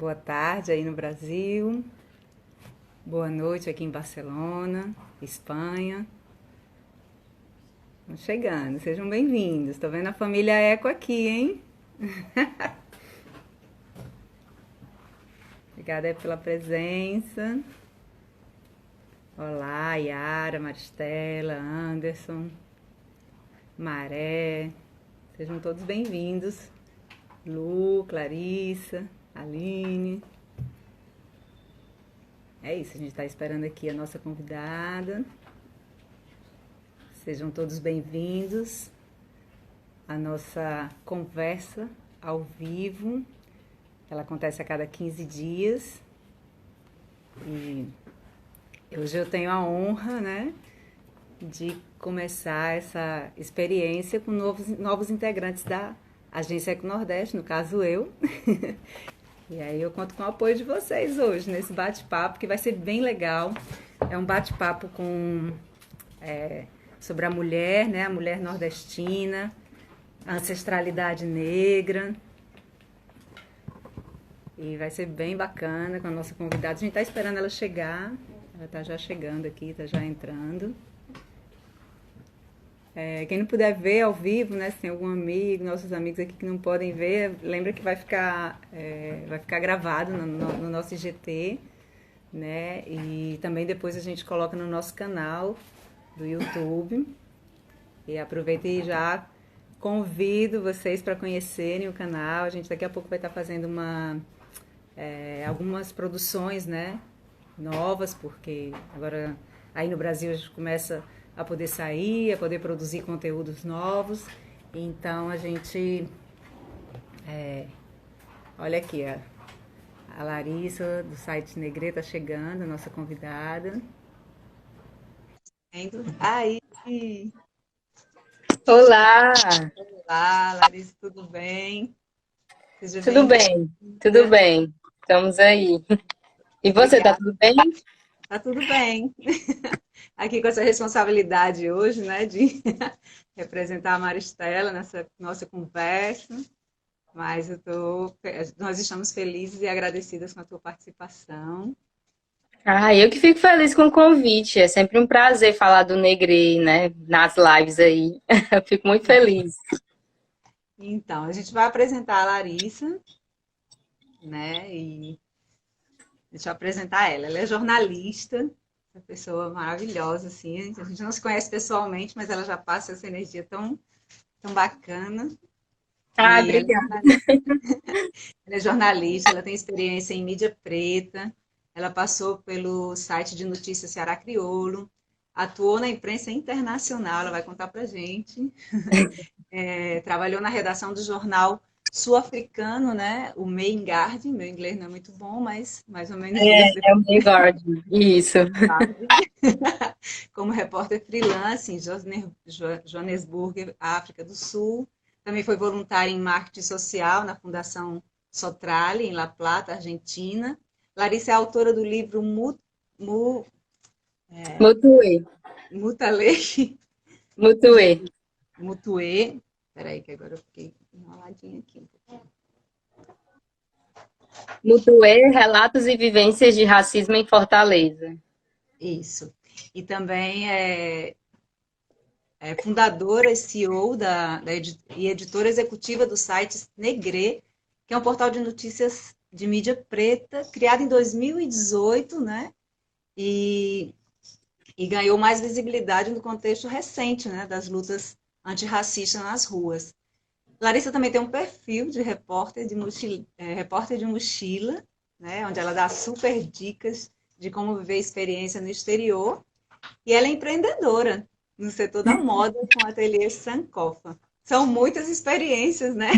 Boa tarde aí no Brasil. Boa noite aqui em Barcelona, Espanha. Estamos chegando, sejam bem-vindos. Estou vendo a família Eco aqui, hein? Obrigada aí pela presença. Olá, Yara, Maristela, Anderson, Maré. Sejam todos bem-vindos. Lu, Clarissa, Aline. É isso, a gente está esperando aqui a nossa convidada. Sejam todos bem-vindos à nossa conversa ao vivo. Ela acontece a cada 15 dias. E hoje eu tenho a honra, né, de começar essa experiência com novos integrantes da Agência Eco Nordeste, no caso eu. E aí eu conto com o apoio de vocês hoje nesse bate-papo, que vai ser bem legal. É um bate-papo sobre a mulher, né? A mulher nordestina, a ancestralidade negra. E vai ser bem bacana com a nossa convidada. A gente está esperando ela chegar. Ela está já chegando aqui, está já entrando. Quem não puder ver ao vivo, né? Se tem algum amigo, nossos amigos aqui que não podem ver, lembra que vai ficar gravado no nosso IGT, né? E também depois a gente coloca no nosso canal do YouTube. E aproveito e já convido vocês para conhecerem o canal. A gente daqui a pouco vai estar fazendo algumas produções, né, novas, porque agora aí no Brasil a gente começa a poder sair, a poder produzir conteúdos novos. Então a gente, olha aqui, a Larissa do site Negre está chegando, a nossa convidada. Aí, Olá, olá, Larissa, tudo bem? Seja tudo bem? Tudo bem-vinda. bem? Estamos aí. E você, tá Obrigada. tudo bem? Tá tudo bem. Aqui com essa responsabilidade hoje, né, de representar a Maristela nessa nossa conversa, mas nós estamos felizes e agradecidas com a tua participação. Eu que fico feliz com o convite. É sempre um prazer falar do Negre, né? Nas lives aí. Eu fico muito feliz. Então, a gente vai apresentar a Larissa, né, e deixa eu apresentar ela. Ela é jornalista, uma pessoa maravilhosa, assim, a gente não se conhece pessoalmente, mas ela já passa essa energia tão bacana. E Obrigada. ela é jornalista, ela tem experiência em mídia preta, ela passou pelo site de notícias Ceará Crioulo, atuou na imprensa internacional, ela vai contar pra gente. Trabalhou na redação do jornal sul-africano, né? O Main Guardian, meu inglês não é muito bom, mas mais ou menos isso. É o May Garden. Isso. Como repórter freelance em Joanesburgo, África do Sul. Também foi voluntária em marketing social na Fundação Sotrale, em La Plata, Argentina. Larissa é autora do livro Mu, Mutuê. Mutalei, Mutuê. Mutuê. Peraí, que agora eu fiquei enroladinha aqui. Mutuê, relatos e vivências de racismo em Fortaleza. Isso. E também é fundadora e CEO e editora executiva do site Negre, que é um portal de notícias de mídia preta, criado em 2018, né? E, e ganhou mais visibilidade no contexto recente, né? Das lutas antirracistas nas ruas. Larissa também tem um perfil de repórter de mochila, né? Onde ela dá super dicas de como viver experiência no exterior. E ela é empreendedora no setor da moda com o ateliê Sankofa. São muitas experiências, né?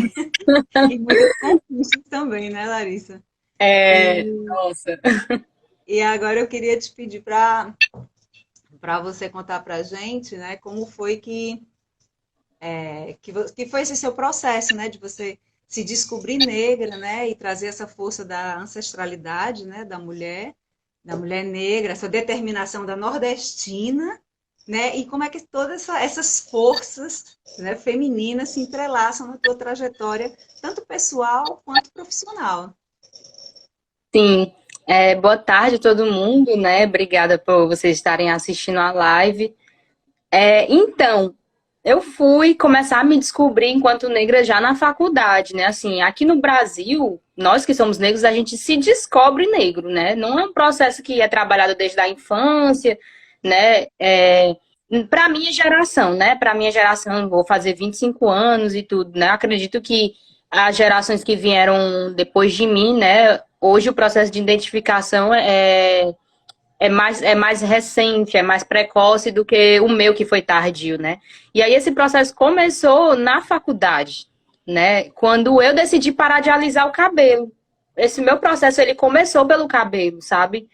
E muitas conquistas também, né, Larissa? E, Nossa. e agora eu queria te pedir para você contar para a gente, né, como foi que foi esse seu processo, né, de você se descobrir negra, né, e trazer essa força da ancestralidade, né, da mulher negra, essa determinação da nordestina, né, e como é que todas essas forças, né, femininas se entrelaçam na tua trajetória, tanto pessoal quanto profissional. Sim, boa tarde a todo mundo, né? Obrigada por vocês estarem assistindo a live. Então, eu fui começar a me descobrir enquanto negra já na faculdade, né? Assim, aqui no Brasil, nós que somos negros, a gente se descobre negro, né? Não é um processo que é trabalhado desde a infância, né? Para minha geração, né? Para minha geração, vou fazer 25 anos e tudo, né? Acredito que as gerações que vieram depois de mim, né? Hoje o processo de identificação é mais recente, é mais precoce do que o meu que foi tardio, né? E aí esse processo começou na faculdade, né? Quando eu decidi parar de alisar o cabelo. Esse meu processo, ele começou pelo cabelo, sabe?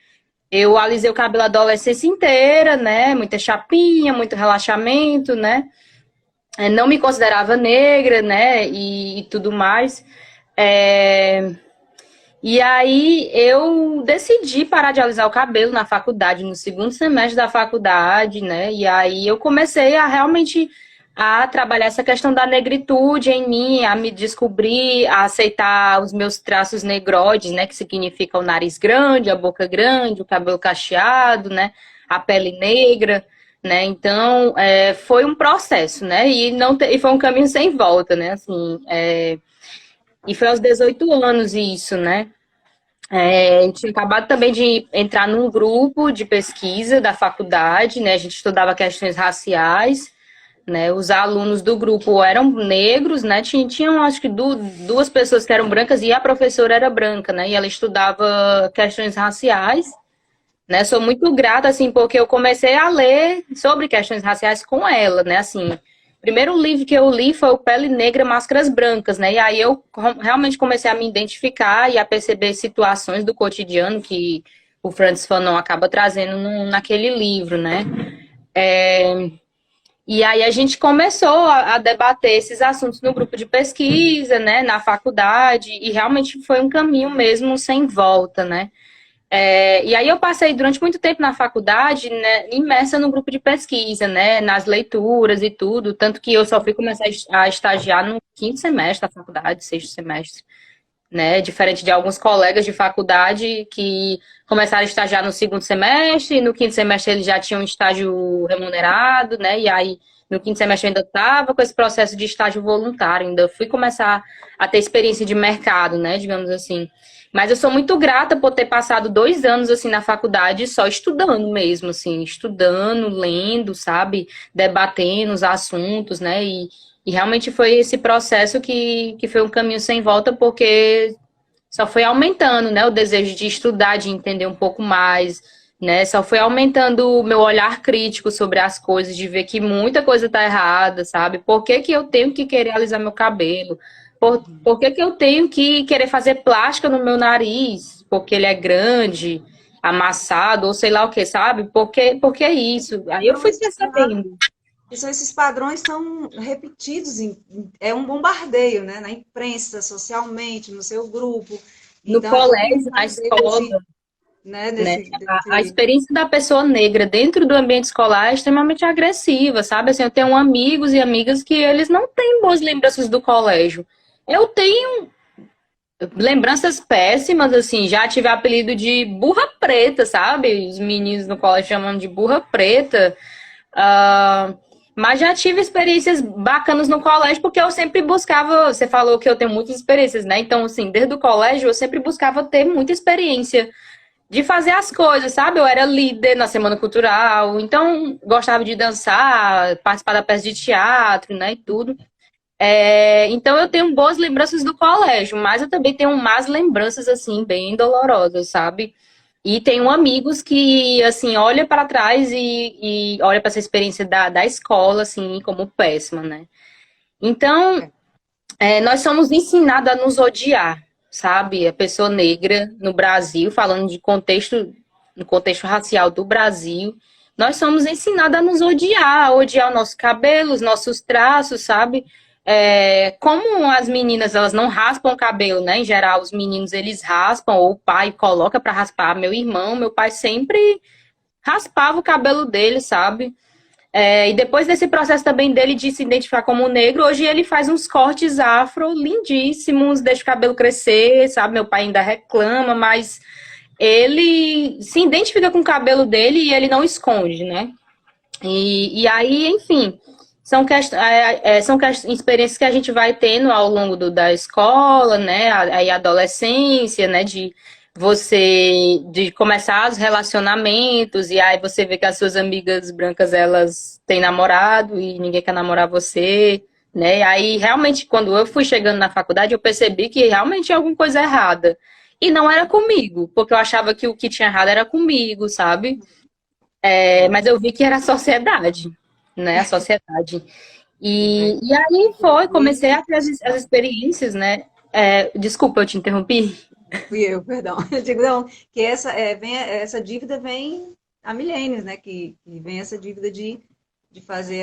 Eu alisei o cabelo a adolescência inteira, né? Muita chapinha, muito relaxamento, né? Não me considerava negra, né? E tudo mais. É, E aí eu decidi parar de alisar o cabelo na faculdade, no segundo semestre da faculdade, né? E aí eu comecei a realmente a trabalhar essa questão da negritude em mim, a me descobrir, a aceitar os meus traços negroides, né? Que significa o nariz grande, a boca grande, o cabelo cacheado, né? A pele negra, né? Então, foi um processo, né? E foi um caminho sem volta, né? Assim, e foi aos 18 anos isso, né? Eu tinha acabado também de entrar num grupo de pesquisa da faculdade, né? A gente estudava questões raciais, né? Os alunos do grupo eram negros, né? Tinham acho que duas pessoas que eram brancas e a professora era branca, né? E ela estudava questões raciais, né? Sou muito grata, assim, porque eu comecei a ler sobre questões raciais com ela, né? Assim, o primeiro livro que eu li foi o Pele Negra, Máscaras Brancas, né? E aí eu realmente comecei a me identificar e a perceber situações do cotidiano que o Francis Fanon acaba trazendo naquele livro, né? E aí a gente começou a debater esses assuntos no grupo de pesquisa, né? Na faculdade, e realmente foi um caminho mesmo sem volta, né? E aí eu passei durante muito tempo na faculdade, né, imersa no grupo de pesquisa, né, nas leituras e tudo, tanto que eu só fui começar a estagiar no quinto semestre da faculdade, sexto semestre, né, diferente de alguns colegas de faculdade que começaram a estagiar no segundo semestre, e no quinto semestre eles já tinham um estágio remunerado, né, e aí no quinto semestre eu ainda estava com esse processo de estágio voluntário, ainda fui começar a ter experiência de mercado, né, digamos assim. Mas eu sou muito grata por ter passado 2 anos, assim, na faculdade só estudando mesmo, assim, estudando, lendo, sabe, debatendo os assuntos, né, e realmente foi esse processo que foi um caminho sem volta, porque só foi aumentando, né, o desejo de estudar, de entender um pouco mais, né, só foi aumentando o meu olhar crítico sobre as coisas, de ver que muita coisa tá errada, sabe? Por que que eu tenho que querer alisar meu cabelo? Por que que eu tenho que querer fazer plástica no meu nariz? Porque ele é grande, amassado, ou sei lá o que, sabe? Por que é isso? Aí eu Então, fui percebendo. esses padrões são repetidos, é um bombardeio, né? Na imprensa, socialmente, no seu grupo. No Então, é todo um colégio, na bombardeio escola, né, né? A experiência da pessoa negra dentro do ambiente escolar é extremamente agressiva, sabe? Assim, eu tenho amigos e amigas que eles não têm boas lembranças do colégio. Eu tenho lembranças péssimas, assim, já tive apelido de burra preta, sabe? Os meninos no colégio chamando de burra preta. Ah, mas já tive experiências bacanas no colégio, porque eu sempre buscava. Você falou que eu tenho muitas experiências, né? Então, assim, desde o colégio eu sempre buscava ter muita experiência de fazer as coisas, sabe? Eu era líder na Semana Cultural, então gostava de dançar, participar da peça de teatro, né? E tudo. Então eu tenho boas lembranças do colégio, mas eu também tenho más lembranças, assim, bem dolorosas, sabe? E tenho amigos que, assim, olha para trás e olha para essa experiência da escola, assim, como péssima, né? Então, nós somos ensinados a nos odiar, sabe? A pessoa negra no Brasil, falando de contexto, no contexto racial do Brasil, nós somos ensinados a nos odiar, a odiar o nosso cabelo, os nossos traços, sabe? Como as meninas, elas não raspam o cabelo, né? Em geral, os meninos, eles raspam, ou o pai coloca para raspar. Meu pai sempre raspava o cabelo dele, sabe? E depois desse processo também dele de se identificar como negro, hoje ele faz uns cortes afro lindíssimos, deixa o cabelo crescer, sabe? Meu pai ainda reclama, mas ele se identifica com o cabelo dele e ele não esconde, né? E aí, enfim, são experiências que a gente vai tendo ao longo da escola, né? Aí a adolescência, né? De começar os relacionamentos, e aí você vê que as suas amigas brancas, elas têm namorado e ninguém quer namorar você, né? Aí, realmente, quando eu fui chegando na faculdade, eu percebi que realmente tinha alguma coisa errada. E não era comigo, porque eu achava que o que tinha errado era comigo, sabe? Mas eu vi que era a sociedade, né? A sociedade. E aí comecei a ter as experiências, né? Desculpa, eu te interrompi. Fui eu, perdão. Eu digo, não, que essa dívida vem há milênios, né? Que vem essa dívida de fazer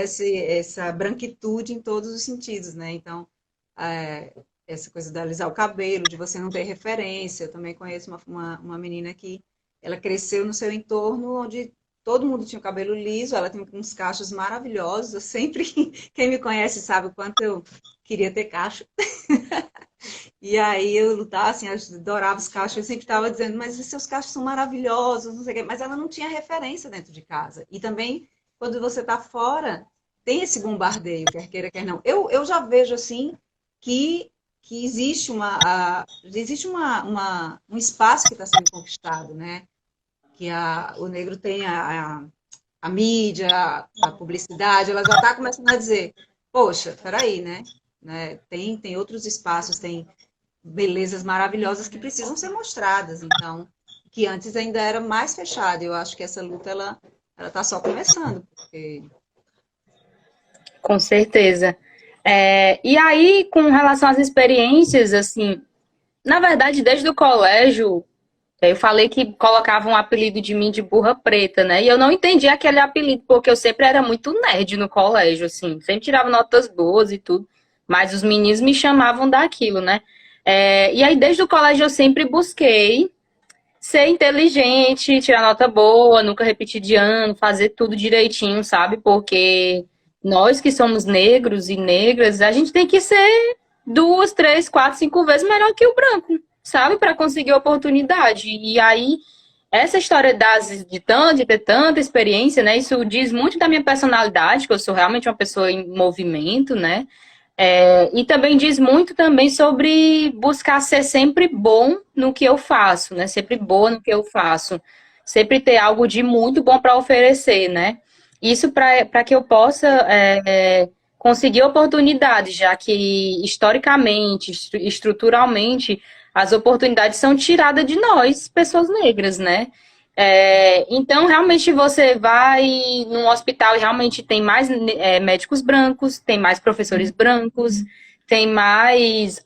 essa branquitude em todos os sentidos, né? Então, essa coisa de alisar o cabelo, de você não ter referência. Eu também conheço uma menina que ela cresceu no seu entorno onde todo mundo tinha o cabelo liso, ela tem uns cachos maravilhosos. Eu sempre, quem me conhece sabe o quanto eu queria ter cacho. E aí eu lutava, assim, eu adorava os cachos, eu sempre estava dizendo, mas os seus cachos são maravilhosos, não sei o quê. Mas ela não tinha referência dentro de casa. E também, quando você está fora, tem esse bombardeio, quer queira, quer não. Eu já vejo, assim, que existe um espaço que está sendo conquistado, né? Que o negro tem a mídia, a publicidade, ela já está começando a dizer, poxa, peraí, né? Tem outros espaços, tem belezas maravilhosas que precisam ser mostradas, então, que antes ainda era mais fechada. Eu acho que essa luta, ela está só começando, porque... Com certeza. E aí, com relação às experiências, assim, na verdade, desde o colégio, eu falei que colocavam um apelido de mim de burra preta, né? E eu não entendi aquele apelido, porque eu sempre era muito nerd no colégio, assim, sempre tirava notas boas e tudo, mas os meninos me chamavam daquilo, né? E aí, desde o colégio, eu sempre busquei ser inteligente, tirar nota boa, nunca repetir de ano, fazer tudo direitinho, sabe? Porque nós que somos negros e negras, a gente tem que ser 2, 3, 4, 5 vezes melhor que o branco, sabe? Para conseguir oportunidade. E aí, essa história de ter tanta experiência, né? Isso diz muito da minha personalidade, que eu sou realmente uma pessoa em movimento, né? E também diz muito também sobre buscar ser sempre bom no que eu faço, né? Sempre boa no que eu faço. Sempre ter algo de muito bom para oferecer, né? Isso para que eu possa conseguir oportunidades, já que historicamente, estruturalmente, as oportunidades são tiradas de nós, pessoas negras, né? Então, realmente, você vai num hospital e realmente tem mais médicos brancos, tem mais professores brancos, tem mais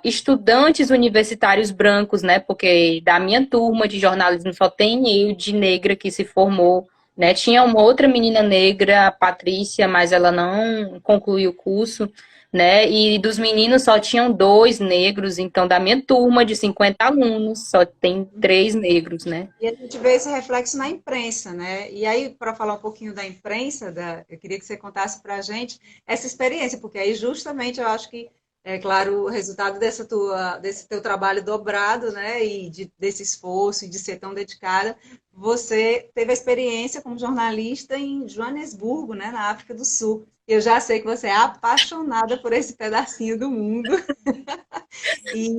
estudantes universitários brancos, né? Porque da minha turma de jornalismo só tem eu de negra que se formou, né? Tinha uma outra menina negra, a Patrícia, mas ela não concluiu o curso, né? E dos meninos só tinham 2 negros, então da minha turma de 50 alunos só tem 3 negros, né? E a gente vê esse reflexo na imprensa, né? E aí, para falar um pouquinho da imprensa, eu queria que você contasse para a gente essa experiência, porque aí justamente eu acho que, é claro, o resultado desse teu trabalho dobrado, né? E desse esforço e de ser tão dedicada, você teve a experiência como jornalista em Joanesburgo, né? Na África do Sul. Eu já sei que você é apaixonada por esse pedacinho do mundo. E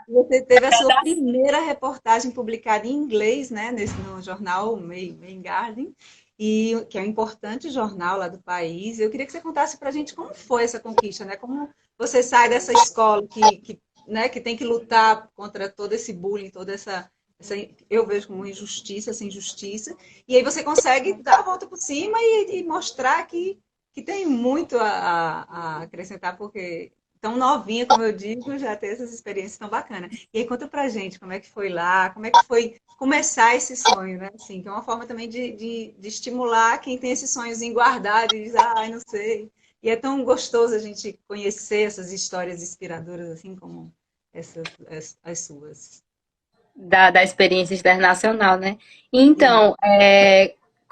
você teve a sua primeira reportagem publicada em inglês, né, no jornal Main Garden, que é um importante jornal lá do país. Eu queria que você contasse para a gente como foi essa conquista, né? Como você sai dessa escola né, que tem que lutar contra todo esse bullying, eu vejo como injustiça, essa injustiça, e aí você consegue dar a volta por cima e mostrar que tem muito a acrescentar, porque tão novinha, como eu digo, já ter essas experiências tão bacanas. E aí conta pra gente como é que foi lá, como é que foi começar esse sonho, né? Assim, que é uma forma também de estimular quem tem esses sonhos em guardar, e diz, não sei. E é tão gostoso a gente conhecer essas histórias inspiradoras, assim como as suas. Da experiência internacional, né? Então,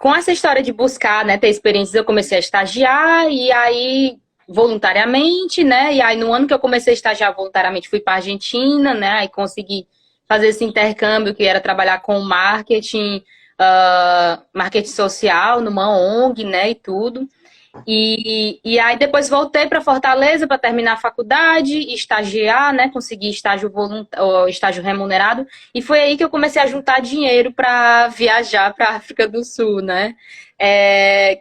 com essa história de buscar, né, ter experiências, eu comecei a estagiar, e aí, voluntariamente, né, e aí no ano que eu comecei a estagiar voluntariamente, fui para a Argentina, né, aí consegui fazer esse intercâmbio, que era trabalhar com marketing, marketing social, numa ONG, né, e tudo. E aí depois voltei para Fortaleza para terminar a faculdade, estagiar, né? Consegui estágio remunerado. E foi aí que eu comecei a juntar dinheiro para viajar para a África do Sul, né?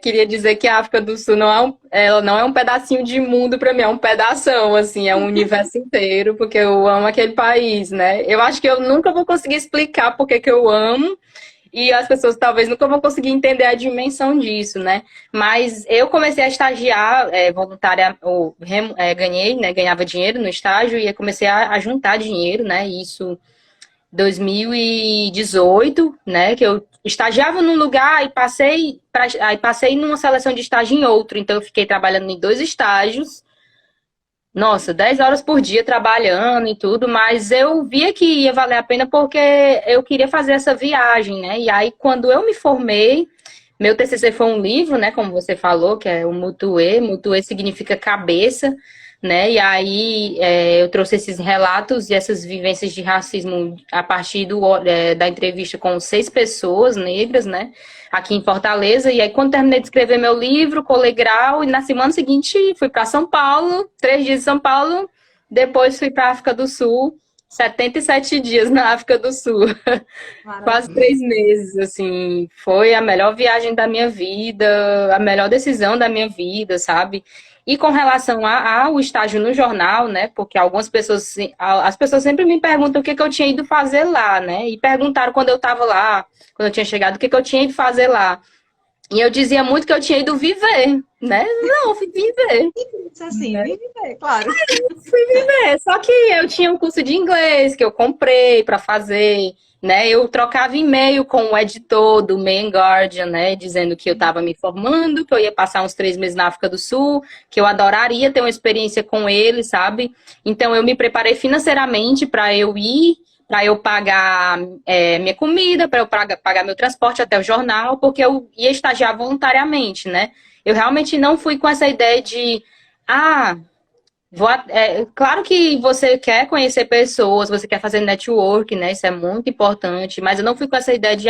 Queria dizer que a África do Sul ela não é um pedacinho de mundo para mim, é um pedação, assim, é um universo inteiro, porque eu amo aquele país, né? Eu acho que eu nunca vou conseguir explicar por que que eu amo, e as pessoas talvez nunca vão conseguir entender a dimensão disso, né? Mas eu comecei a estagiar voluntária, ganhei, né? Ganhava dinheiro no estágio e comecei a juntar dinheiro, né? Isso 2018, né? Que eu estagiava num lugar e passei numa seleção de estágio em outro. Então eu fiquei trabalhando em 2 estágios. Nossa, 10 horas por dia trabalhando e tudo, mas eu via que ia valer a pena porque eu queria fazer essa viagem, né? E aí, quando eu me formei, meu TCC foi um livro, né? Como você falou, que é o Mutuê. Mutuê significa cabeça, né? E aí eu trouxe esses relatos e essas vivências de racismo a partir da entrevista com 6 pessoas negras, né? Aqui em Fortaleza, e aí quando terminei de escrever meu livro, colei grau, e na semana seguinte fui para São Paulo, 3 dias em São Paulo, depois fui para a África do Sul, 77 dias na África do Sul, quase 3 meses, assim, foi a melhor viagem da minha vida, a melhor decisão da minha vida, sabe? E com relação ao estágio no jornal, né, porque as pessoas sempre me perguntam o que eu tinha ido fazer lá, né, e perguntaram quando eu estava lá, quando eu tinha chegado, o que eu tinha ido fazer lá. E eu dizia muito que eu tinha ido viver, né? Não, eu fui viver. Isso assim, viver, claro. Fui viver. Só que eu tinha um curso de inglês que eu comprei para fazer, né? Eu trocava e-mail com o editor do Main Guardian, né? Dizendo que eu estava me formando, que eu ia passar uns 3 meses na África do Sul, que eu adoraria ter uma experiência com ele, sabe? Então eu me preparei financeiramente para eu ir, para eu pagar minha comida, para eu pagar meu transporte até o jornal, porque eu ia estagiar voluntariamente, né? Eu realmente não fui com essa ideia de, claro que você quer conhecer pessoas, você quer fazer network, né? Isso é muito importante, mas eu não fui com essa ideia de,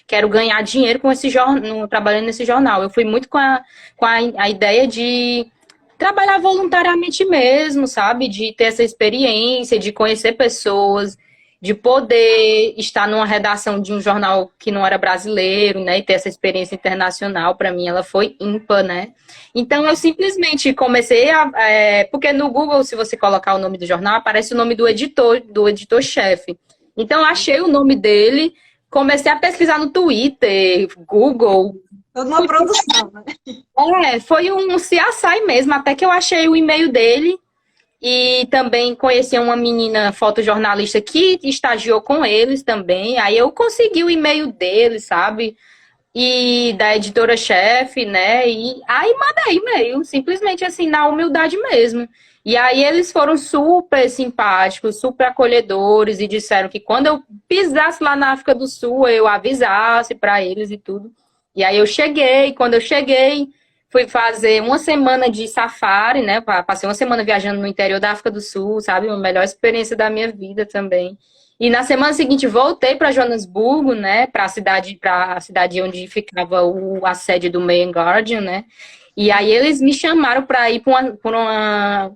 quero ganhar dinheiro com esse trabalhando nesse jornal. Eu fui muito com a ideia de trabalhar voluntariamente mesmo, sabe? De ter essa experiência, de conhecer pessoas, de poder estar numa redação de um jornal que não era brasileiro, né, e ter essa experiência internacional, para mim ela foi ímpar, né. Então eu simplesmente comecei porque no Google, se você colocar o nome do jornal, aparece o nome do editor-chefe. Então eu achei o nome dele, comecei a pesquisar no Twitter, Google. Toda uma produção, né? Foi um CSI mesmo, até que eu achei o e-mail dele. E também conheci uma menina fotojornalista que estagiou com eles também. Aí eu consegui o e-mail dele, sabe? E da editora-chefe, né? E aí mandei e-mail, simplesmente assim, na humildade mesmo. E aí eles foram super simpáticos, super acolhedores e disseram que quando eu pisasse lá na África do Sul, eu avisasse para eles e tudo. E aí eu cheguei, quando eu cheguei, fui fazer uma semana de safari, né? Passei uma semana viajando no interior da África do Sul, sabe? A melhor experiência da minha vida também. E na semana seguinte voltei para Joanesburgo, né? Para a cidade onde ficava a sede do Main Guardian, né? E aí eles me chamaram para ir para uma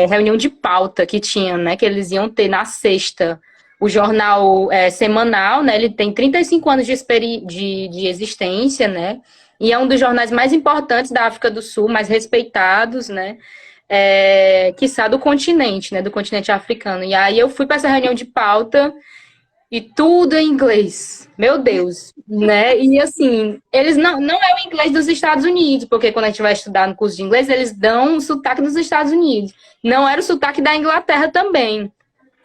reunião de pauta que tinha, né? Que eles iam ter na sexta. O jornal semanal, né? Ele tem 35 anos de existência, né? E é um dos jornais mais importantes da África do Sul, mais respeitados, né? Quiçá do continente, né? Do continente africano. E aí eu fui para essa reunião de pauta e tudo em inglês. Meu Deus, né? E assim, eles não é o inglês dos Estados Unidos, porque quando a gente vai estudar no curso de inglês, eles dão um sotaque dos Estados Unidos. Não era o sotaque da Inglaterra também.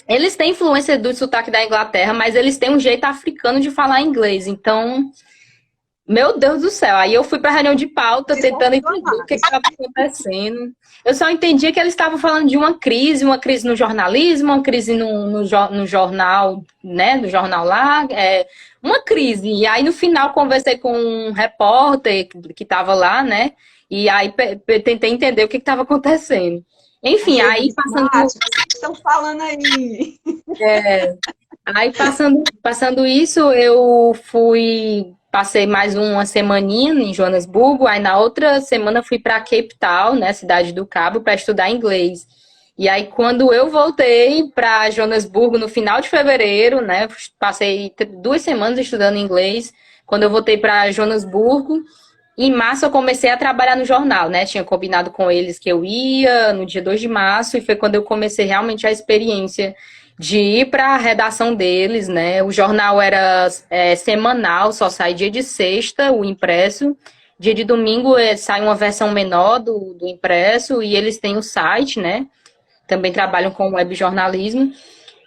Eles têm influência do sotaque da Inglaterra, mas eles têm um jeito africano de falar inglês. Então, Meu Deus do céu. Aí eu fui para a reunião de pauta Vocês vão tentando ficando entender o que mais. estava acontecendo. Eu só entendia que eles estavam falando de uma crise no jornalismo, uma crise no jornal, né? No jornal lá, uma crise. E aí no final conversei com um repórter que estava lá, né? E aí tentei entender o que estava acontecendo. Aí Enfim, ele aí disse, Nath, o que vocês estão falando aí? passando isso, passei mais uma semaninha em Joanesburgo, aí na outra semana fui para Cape Town, né, Cidade do Cabo, para estudar inglês. E aí quando eu voltei para Joanesburgo no final de fevereiro, né, passei 2 semanas estudando inglês. Quando eu voltei para Joanesburgo, em março eu comecei a trabalhar no jornal, né? Tinha combinado com eles que eu ia no dia 2 de março e foi quando eu comecei realmente a experiência de ir para a redação deles, né? O jornal era semanal, só sai dia de sexta, o impresso. Dia de domingo sai uma versão menor do impresso e eles têm o site, né? Também trabalham com web jornalismo.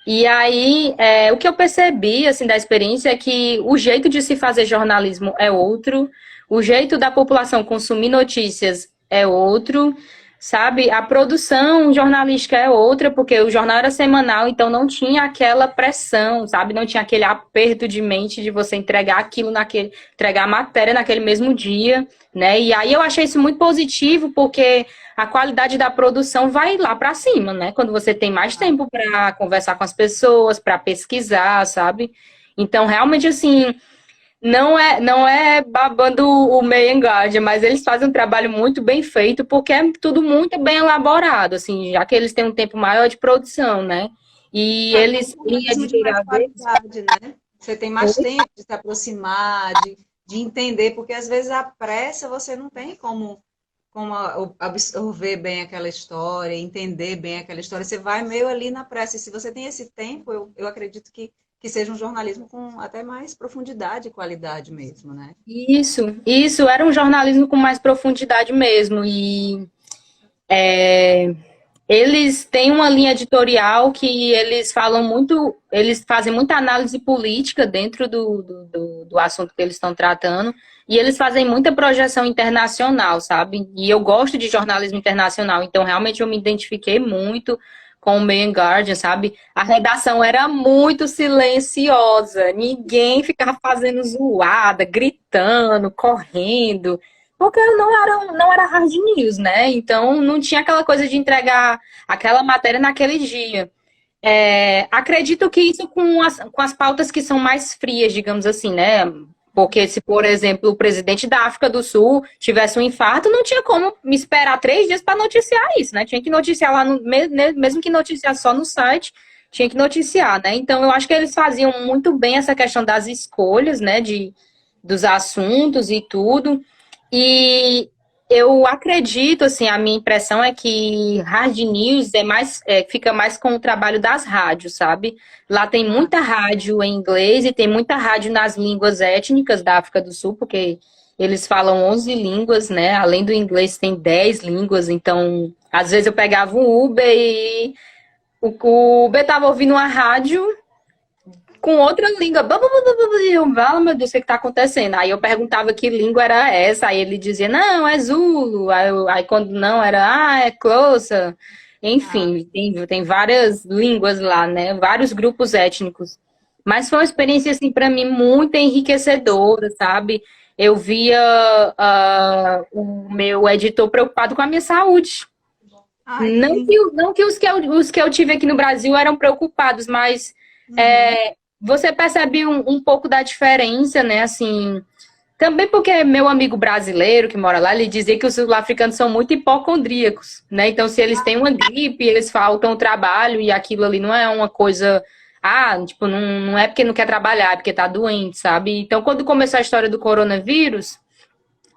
E aí, o que eu percebi, assim, da experiência é que o jeito de se fazer jornalismo é outro, o jeito da população consumir notícias é outro, sabe? A produção jornalística é outra, porque o jornal era semanal, então não tinha aquela pressão, sabe? Não tinha aquele aperto de mente de você entregar entregar a matéria naquele mesmo dia, né? E aí eu achei isso muito positivo, porque a qualidade da produção vai lá para cima, né? Quando você tem mais tempo para conversar com as pessoas, para pesquisar, sabe? Então, realmente, assim, não é babando o meio Guardian, mas eles fazem um trabalho muito bem feito, porque é tudo muito bem elaborado, assim, já que eles têm um tempo maior de produção, né? E eles, em Jornalismo de mais editorial deles, qualidade, né? Você tem mais tempo de se aproximar, de entender, porque às vezes a pressa você não tem como absorver bem aquela história, entender bem aquela história. Você vai meio ali na pressa. E se você tem esse tempo, eu acredito que seja um jornalismo com até mais profundidade e qualidade mesmo, né? isso, era um jornalismo com mais profundidade mesmo, e eles têm uma linha editorial que eles falam muito, eles fazem muita análise política dentro do assunto que eles estão tratando, e eles fazem muita projeção internacional, sabe? E eu gosto de jornalismo internacional, então realmente eu me identifiquei muito com o Mail and Guardian, sabe? A redação era muito silenciosa, ninguém ficava fazendo zoada, gritando, correndo. Porque não era hard news, né? Então não tinha aquela coisa de entregar aquela matéria naquele dia. Acredito que isso com as pautas que são mais frias, digamos assim, né? Porque se, por exemplo, o presidente da África do Sul tivesse um infarto, não tinha como me esperar 3 dias para noticiar isso, né? Tinha que noticiar lá, mesmo que noticiar só no site, tinha que noticiar, né? Então eu acho que eles faziam muito bem essa questão das escolhas, né? Dos assuntos e tudo. E eu acredito, assim, a minha impressão é que hard news fica mais com o trabalho das rádios, sabe? Lá tem muita rádio em inglês e tem muita rádio nas línguas étnicas da África do Sul, porque eles falam 11 línguas, né? Além do inglês, tem 10 línguas. Então, às vezes eu pegava um Uber e o Uber estava ouvindo uma rádio com outra língua. Eu, meu Deus, o que está acontecendo? Aí eu perguntava que língua era essa, aí ele dizia, não, é Zulu. Aí quando não, é Xhosa. Enfim, tem várias línguas lá, né? Vários grupos étnicos. Mas foi uma experiência, assim, para mim, muito enriquecedora, sabe? Eu via o meu editor preocupado com a minha saúde. Ai, que Não lindo. que, não que os que eu tive aqui no Brasil eram preocupados, mas você percebe um pouco da diferença, né? Assim, também porque meu amigo brasileiro que mora lá, ele dizia que os sul-africanos são muito hipocondríacos, né? Então, se eles têm uma gripe, eles faltam o trabalho e aquilo ali não é uma coisa. Tipo, não é porque não quer trabalhar, é porque tá doente, sabe? Então, quando começou a história do coronavírus,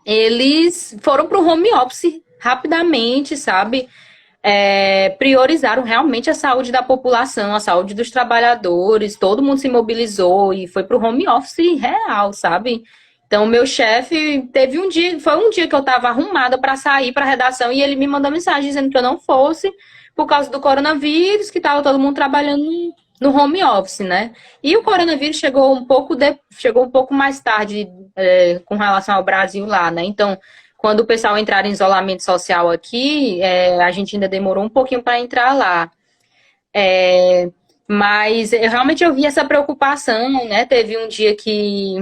eles foram pro home office rapidamente, sabe? Priorizaram realmente a saúde da população, a saúde dos trabalhadores, todo mundo se mobilizou e foi pro home office real, sabe? Então, meu chefe teve foi um dia que eu estava arrumada para sair para a redação e ele me mandou mensagem dizendo que eu não fosse por causa do coronavírus, que estava todo mundo trabalhando no home office, né? E o coronavírus chegou um pouco mais tarde com relação ao Brasil lá, né? Então, quando o pessoal entrar em isolamento social aqui, a gente ainda demorou um pouquinho para entrar lá. Mas realmente eu vi essa preocupação, né? Teve um dia que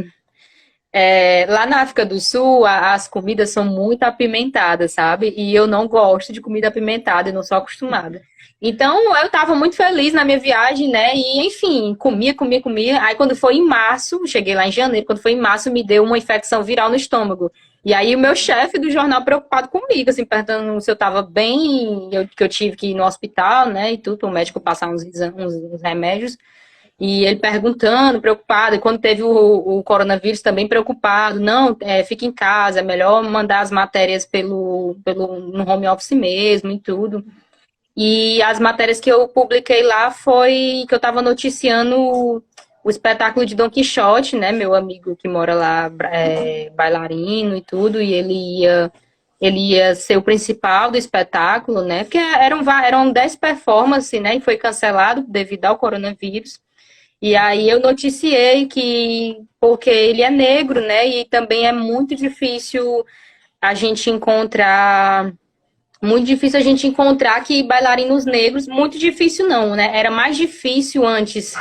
lá na África do Sul, as comidas são muito apimentadas, sabe? E eu não gosto de comida apimentada, eu não sou acostumada. Então, eu estava muito feliz na minha viagem, né? E, enfim, comia, comia, comia. Aí, quando foi em março, cheguei lá em janeiro, quando foi em março, me deu uma infecção viral no estômago. E aí, o meu chefe do jornal preocupado comigo, assim, perguntando se eu estava bem, que eu tive que ir no hospital, né? E tudo, para o médico passar uns remédios. E ele perguntando, preocupado, e quando teve o coronavírus também preocupado, não, fica em casa, é melhor mandar as matérias no home office mesmo e tudo. E as matérias que eu publiquei lá foi que eu estava noticiando o espetáculo de Don Quixote, né, meu amigo que mora lá, bailarino e tudo, e ele ia ser o principal do espetáculo, né, porque eram 10 performances, né, e foi cancelado devido ao coronavírus. E aí eu noticiei que, porque ele é negro, né, e também é a gente encontrar, muito difícil a gente encontrar que bailarinos negros, muito difícil não, né, era mais difícil antes,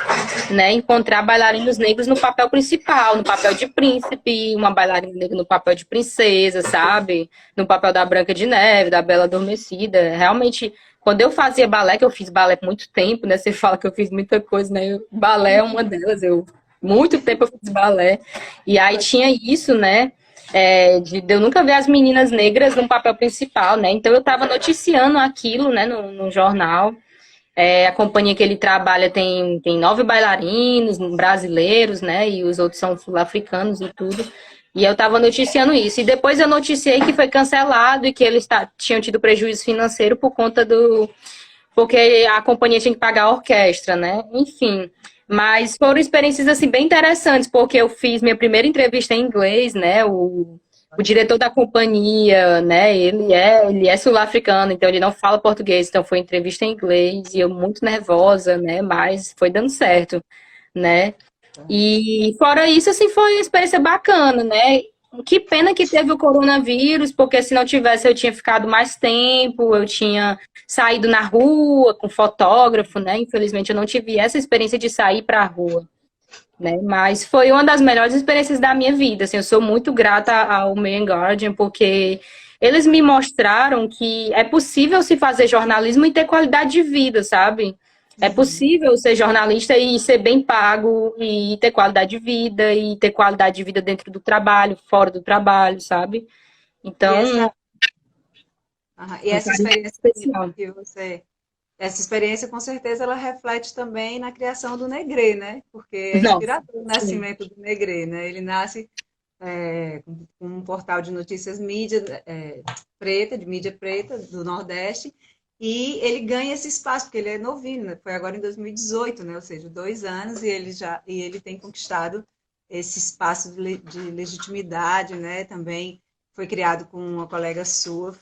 né, encontrar bailarinos negros no papel principal, no papel de príncipe, uma bailarina negra no papel de princesa, sabe, no papel da Branca de Neve, da Bela Adormecida, realmente. Quando eu fazia balé, que eu fiz balé por muito tempo, né? Você fala que eu fiz muita coisa, né? Balé é uma delas. Muito tempo eu fiz balé. E aí tinha isso, né? De eu nunca ver as meninas negras no papel principal, né? Então eu estava noticiando aquilo, né? No jornal. A companhia que ele trabalha tem 9 bailarinos brasileiros, né? E os outros são sul-africanos e tudo. E eu estava noticiando isso. E depois eu noticiei que foi cancelado e que eles tinham tido prejuízo financeiro por conta porque a companhia tinha que pagar a orquestra, né? Enfim. Mas foram experiências, assim, bem interessantes, porque eu fiz minha primeira entrevista em inglês, né? O diretor da companhia, né? Ele é sul-africano, então ele não fala português, então foi entrevista em inglês e eu muito nervosa, né? Mas foi dando certo, né? E fora isso, assim, foi uma experiência bacana, né? Que pena que teve o coronavírus, porque se não tivesse eu tinha ficado mais tempo, eu tinha saído na rua com fotógrafo, né? Infelizmente eu não tive essa experiência de sair para a rua, né? Mas foi uma das melhores experiências da minha vida, assim, eu sou muito grata ao Mail and Guardian, porque eles me mostraram que é possível se fazer jornalismo e ter qualidade de vida, sabe? É possível ser jornalista e ser bem pago, e ter qualidade de vida, e ter qualidade de vida dentro do trabalho, fora do trabalho, sabe? Então, E essa experiência especial. que você... Essa experiência, com certeza, ela reflete também na criação do Negrê, né? Porque é Nossa, inspirador o nascimento do Negrê, né? Ele nasce com um portal de notícias de mídia preta, do Nordeste, e ele ganha esse espaço, porque ele é novinho, né? Foi agora em 2018, né? Ou seja, 2 anos, e ele tem conquistado esse espaço de legitimidade, né? Também foi criado com uma colega sua,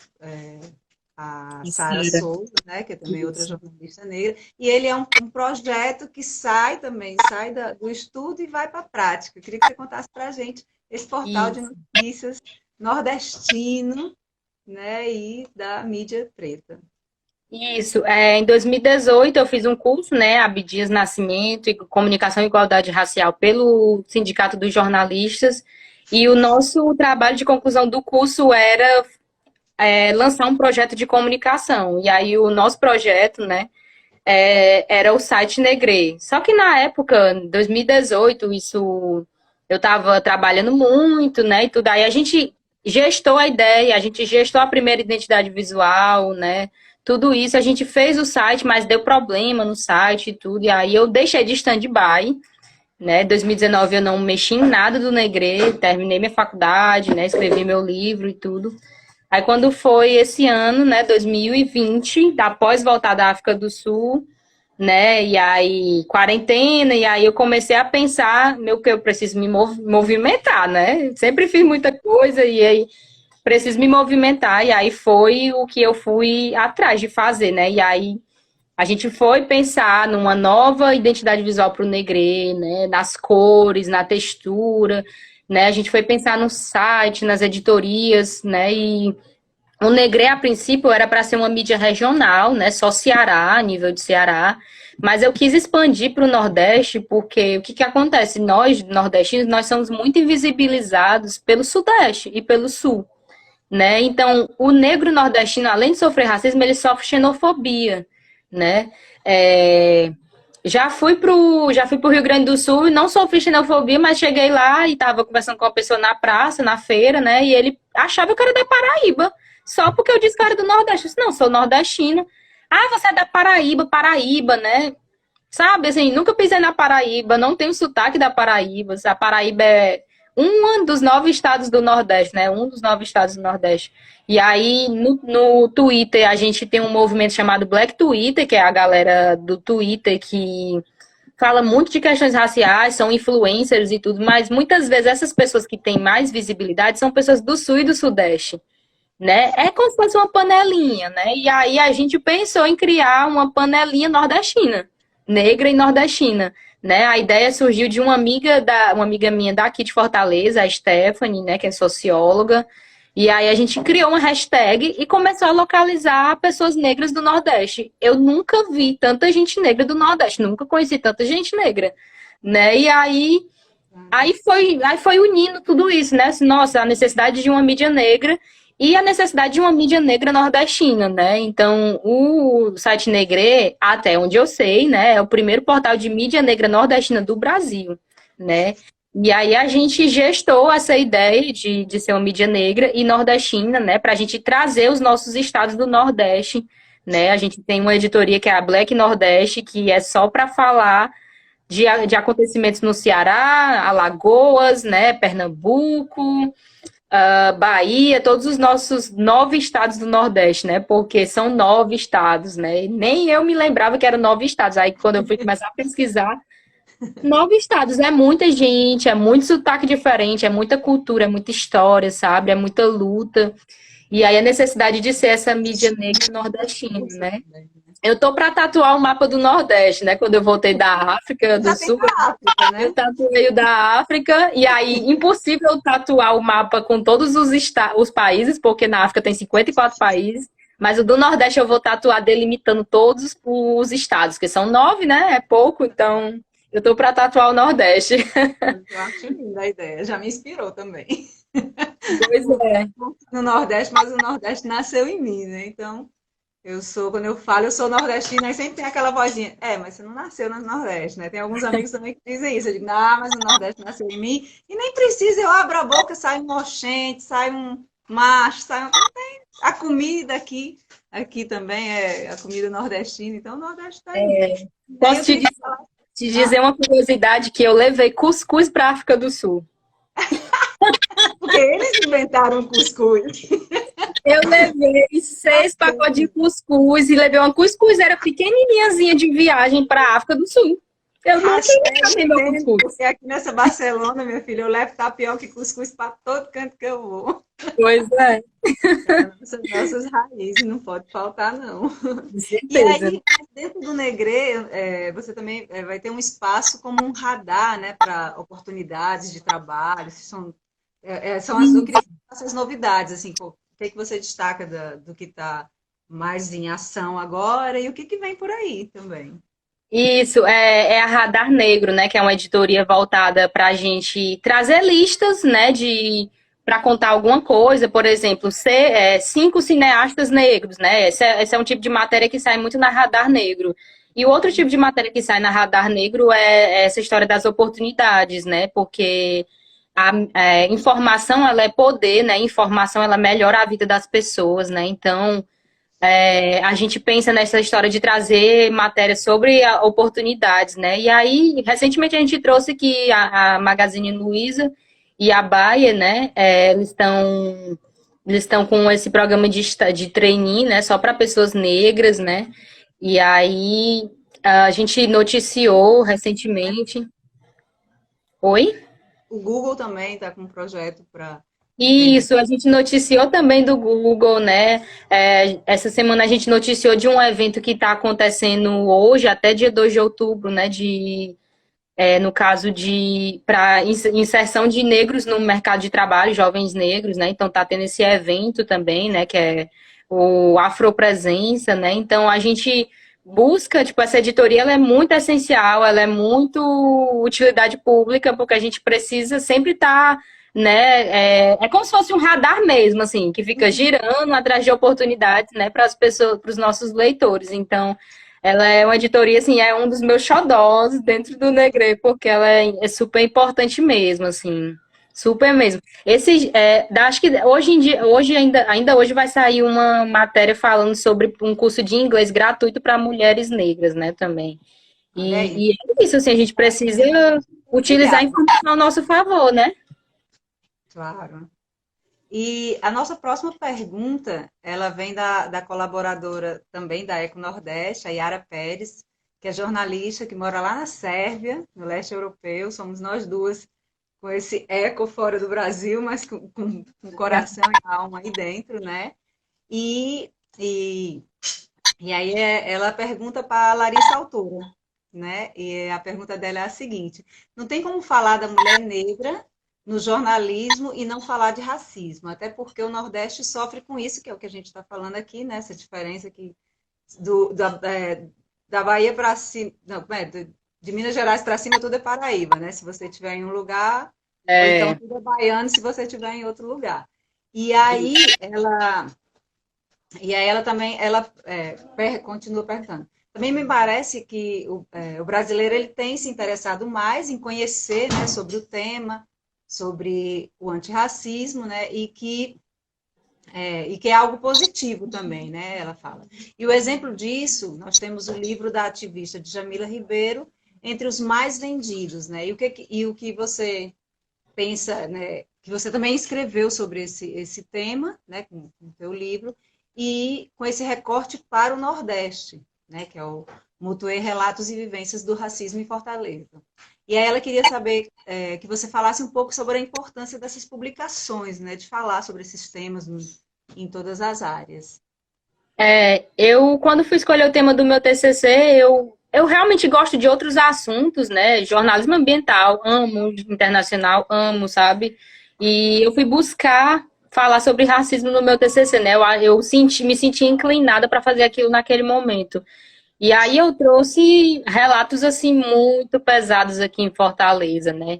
a Sara Souza, né, que é também outra jornalista negra, e ele é um projeto que sai do estudo e vai para a prática. Eu queria que você contasse para a gente esse portal de notícias nordestino, né, e da mídia preta. Isso, em 2018 eu fiz um curso, né, Abdias Nascimento e Comunicação e Igualdade Racial pelo Sindicato dos Jornalistas, e o nosso trabalho de conclusão do curso era lançar um projeto de comunicação. E aí o nosso projeto, né, era o site Negrê. Só que na época, em 2018, eu estava trabalhando muito, né, e tudo. Aí a gente gestou a ideia, a gente gestou a primeira identidade visual, né, tudo isso. A gente fez o site, mas deu problema no site e tudo. E aí eu deixei de stand-by, né, em 2019 eu não mexi em nada do Negrê, terminei minha faculdade, né, escrevi meu livro e tudo. Aí quando foi esse ano, né, 2020, após voltar da África do Sul, né, e aí quarentena, e aí eu comecei a pensar, que eu preciso me movimentar, né, sempre fiz muita coisa, e aí preciso me movimentar, e aí foi o que eu fui atrás de fazer, né, e aí A gente foi pensar numa nova identidade visual para o Negrê, né? Nas cores, na textura, né? A gente foi pensar no site, nas editorias, né? E o Negrê, a princípio, era para ser uma mídia regional, né? Só Ceará, nível de Ceará. Mas eu quis expandir para o Nordeste, porque o que que acontece? Nós, nordestinos, nós somos muito invisibilizados pelo Sudeste e pelo Sul, né? Então, o negro nordestino, além de sofrer racismo, ele sofre xenofobia, né? É, já fui pro Rio Grande do Sul e não sofri xenofobia, mas cheguei lá e estava conversando com uma pessoa na praça, na feira, né? E ele achava que eu era da Paraíba, só porque eu disse que eu era do Nordeste. Eu disse, não, sou nordestino. Ah, você é da Paraíba, Paraíba, né? Sabe, assim, nunca pisei na Paraíba, não tenho sotaque da Paraíba. A Paraíba é um dos 9 estados do Nordeste, né? Um dos 9 estados do Nordeste. E aí, no Twitter, a gente tem um movimento chamado Black Twitter, que é a galera do Twitter que fala muito de questões raciais, são influencers e tudo, mas muitas vezes essas pessoas que têm mais visibilidade são pessoas do Sul e do Sudeste, né? É como se fosse uma panelinha, né? E aí a gente pensou em criar uma panelinha nordestina, negra e nordestina, né? A ideia surgiu de uma amiga minha daqui de Fortaleza, a Stephanie, né, que é socióloga. E aí a gente criou uma hashtag e começou a localizar pessoas negras do Nordeste. Eu nunca vi tanta gente negra do Nordeste, nunca conheci tanta gente negra, né? E aí foi unindo tudo isso, né? Nossa, a necessidade de uma mídia negra e a necessidade de uma mídia negra nordestina, né? Então, o site Negrê, até onde eu sei, né, é o primeiro portal de mídia negra nordestina do Brasil, né? E aí a gente gestou essa ideia de ser uma mídia negra e nordestina, né, para a gente trazer os nossos estados do Nordeste, né? A gente tem uma editoria que é a Black Nordeste, que é só para falar de acontecimentos no Ceará, Alagoas, né, Pernambuco, Bahia, todos os nossos 9 estados do Nordeste, né? Porque são 9 estados, né? Nem eu me lembrava que eram 9 estados. Aí, quando eu fui começar a pesquisar, 9 estados é muita gente, é muito sotaque diferente, é muita cultura, é muita história, sabe? É muita luta. E aí a necessidade de ser essa mídia negra nordestina, né? Eu tô para tatuar o mapa do Nordeste, né? Quando eu voltei da África do Já tem Sul, para a África, né? eu tatuei o da África, e aí impossível tatuar o mapa com todos os países, porque na África tem 54 países, mas o do Nordeste eu vou tatuar delimitando todos os estados, que são 9, né? É pouco, então eu tô para tatuar o Nordeste. Eu acho linda a ideia, já me inspirou também. Pois é. No Nordeste, mas o Nordeste nasceu em mim, né? Então, quando eu falo, eu sou nordestina, aí sempre tem aquela vozinha. É, mas você não nasceu no Nordeste, né? Tem alguns amigos também que dizem isso. Eu digo, não, mas o Nordeste nasceu em mim. E nem precisa, eu abro a boca, sai um oxente, sai um macho, sai um... A comida aqui, aqui também é a comida nordestina, então o Nordeste está aí. Aí Posso eu queria falar, te dizer uma curiosidade que eu levei cuscuz para a África do Sul. porque eles inventaram o cuscuz. Eu levei 6 pacotes de cuscuz e levei uma cuscuzeira pequenininhazinha de viagem para a África do Sul. Eu não queria fazer meu cuscuz. Porque aqui nessa Barcelona, minha filha, eu levo tapioca e cuscuz para todo canto que eu vou. Pois é, São nossas raízes, não pode faltar, não. com E certeza. aí, dentro do Negrê, você também vai ter um espaço como um radar, né, para oportunidades de trabalho. Eu queria falar essas novidades, assim, pô, o que, é que você destaca do que está mais em ação agora e o que, que vem por aí também. Isso, é a Radar Negro, né? Que é uma editoria voltada para a gente trazer listas, né? Para contar alguma coisa, por exemplo, 5 cineastas negros, né? Esse é um tipo de matéria que sai muito na Radar Negro. E o outro tipo de matéria que sai na Radar Negro é essa história das oportunidades, né? Porque a informação, ela é poder, né? Informação, ela melhora a vida das pessoas, né? Então, a gente pensa nessa história de trazer matérias sobre oportunidades, né? E aí, recentemente a gente trouxe que a Magazine Luiza e a Bayer, né? Eles estão com esse programa de trainee, né? Só para pessoas negras, né? E aí a gente noticiou recentemente. Oi? O Google também está com um projeto para Isso, a gente noticiou também do Google, né? Essa semana a gente noticiou de um evento que está acontecendo hoje, até dia 2 de outubro, né? No caso de para inserção de negros no mercado de trabalho, jovens negros, né? Então tá tendo esse evento também, né? Que é o Afropresença, né? Então a gente busca, tipo, essa editoria ela é muito essencial, ela é muito utilidade pública, porque a gente precisa sempre estar, né? É como se fosse um radar mesmo, assim, que fica girando atrás de oportunidades, né, para as pessoas, para os nossos leitores. Então ela é uma editoria, assim, é um dos meus xodós dentro do Negre, porque ela é super importante mesmo, assim, super mesmo. Acho que hoje em dia, ainda hoje vai sair uma matéria falando sobre um curso de inglês gratuito para mulheres negras, né, também. Olha aí. E é isso, assim, a gente precisa utilizar a Obrigada. informação ao nosso favor, né? Claro. E a nossa próxima pergunta, ela vem da colaboradora também da Eco Nordeste, a Yara Pérez, que é jornalista, que mora lá na Sérvia, no leste europeu. Somos nós duas com esse eco fora do Brasil, mas com coração e alma aí dentro, né? E, e, e aí ela pergunta para a Larissa Autora, né? E a pergunta dela é a seguinte: não tem como falar da mulher negra no jornalismo e não falar de racismo, até porque o Nordeste sofre com isso, que é o que a gente está falando aqui, né? Essa diferença que da Bahia para cima, não, de Minas Gerais para cima tudo é Paraíba, né? Se você estiver em um lugar, ou então É, tudo é baiano se você estiver em outro lugar. E aí ela, e aí ela também, continua perguntando. Também me parece que o brasileiro ele tem se interessado mais em conhecer, né, sobre o tema, sobre o antirracismo, né, e que é algo positivo também, né, ela fala. E o exemplo disso, nós temos o livro da ativista Djamila Ribeiro, Entre os Mais Vendidos, né, e o que você pensa, né, que você também escreveu sobre esse tema, né, com o teu livro, e com esse recorte para o Nordeste, né, que é o Mutuê Relatos e Vivências do Racismo em Fortaleza. E aí ela queria saber que você falasse um pouco sobre a importância dessas publicações, né, de falar sobre esses temas em todas as áreas. eu, quando fui escolher o tema do meu TCC, eu realmente gosto de outros assuntos, né? Jornalismo ambiental, amo, internacional, amo, sabe? E eu fui buscar falar sobre racismo no meu TCC, né? Me senti inclinada para fazer aquilo naquele momento. E aí eu trouxe relatos, assim, muito pesados aqui em Fortaleza, né?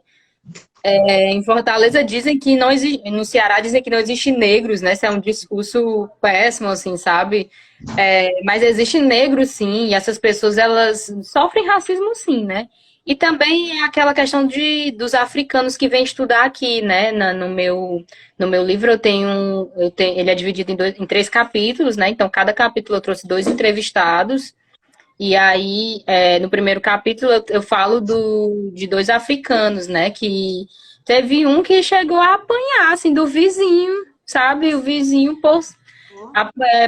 Em Fortaleza dizem que não existe, no Ceará dizem que não existe negros, né? Isso é um discurso péssimo, assim, sabe? Mas existe negros, sim, e essas pessoas, elas sofrem racismo, sim, né? E também é aquela questão dos africanos que vêm estudar aqui, né? No meu livro ele é dividido em 3 capítulos, né? Então, cada capítulo eu trouxe 2 entrevistados, e aí, no primeiro capítulo, eu falo de 2 africanos, né? Que teve um que chegou a apanhar, assim, do vizinho, sabe? O vizinho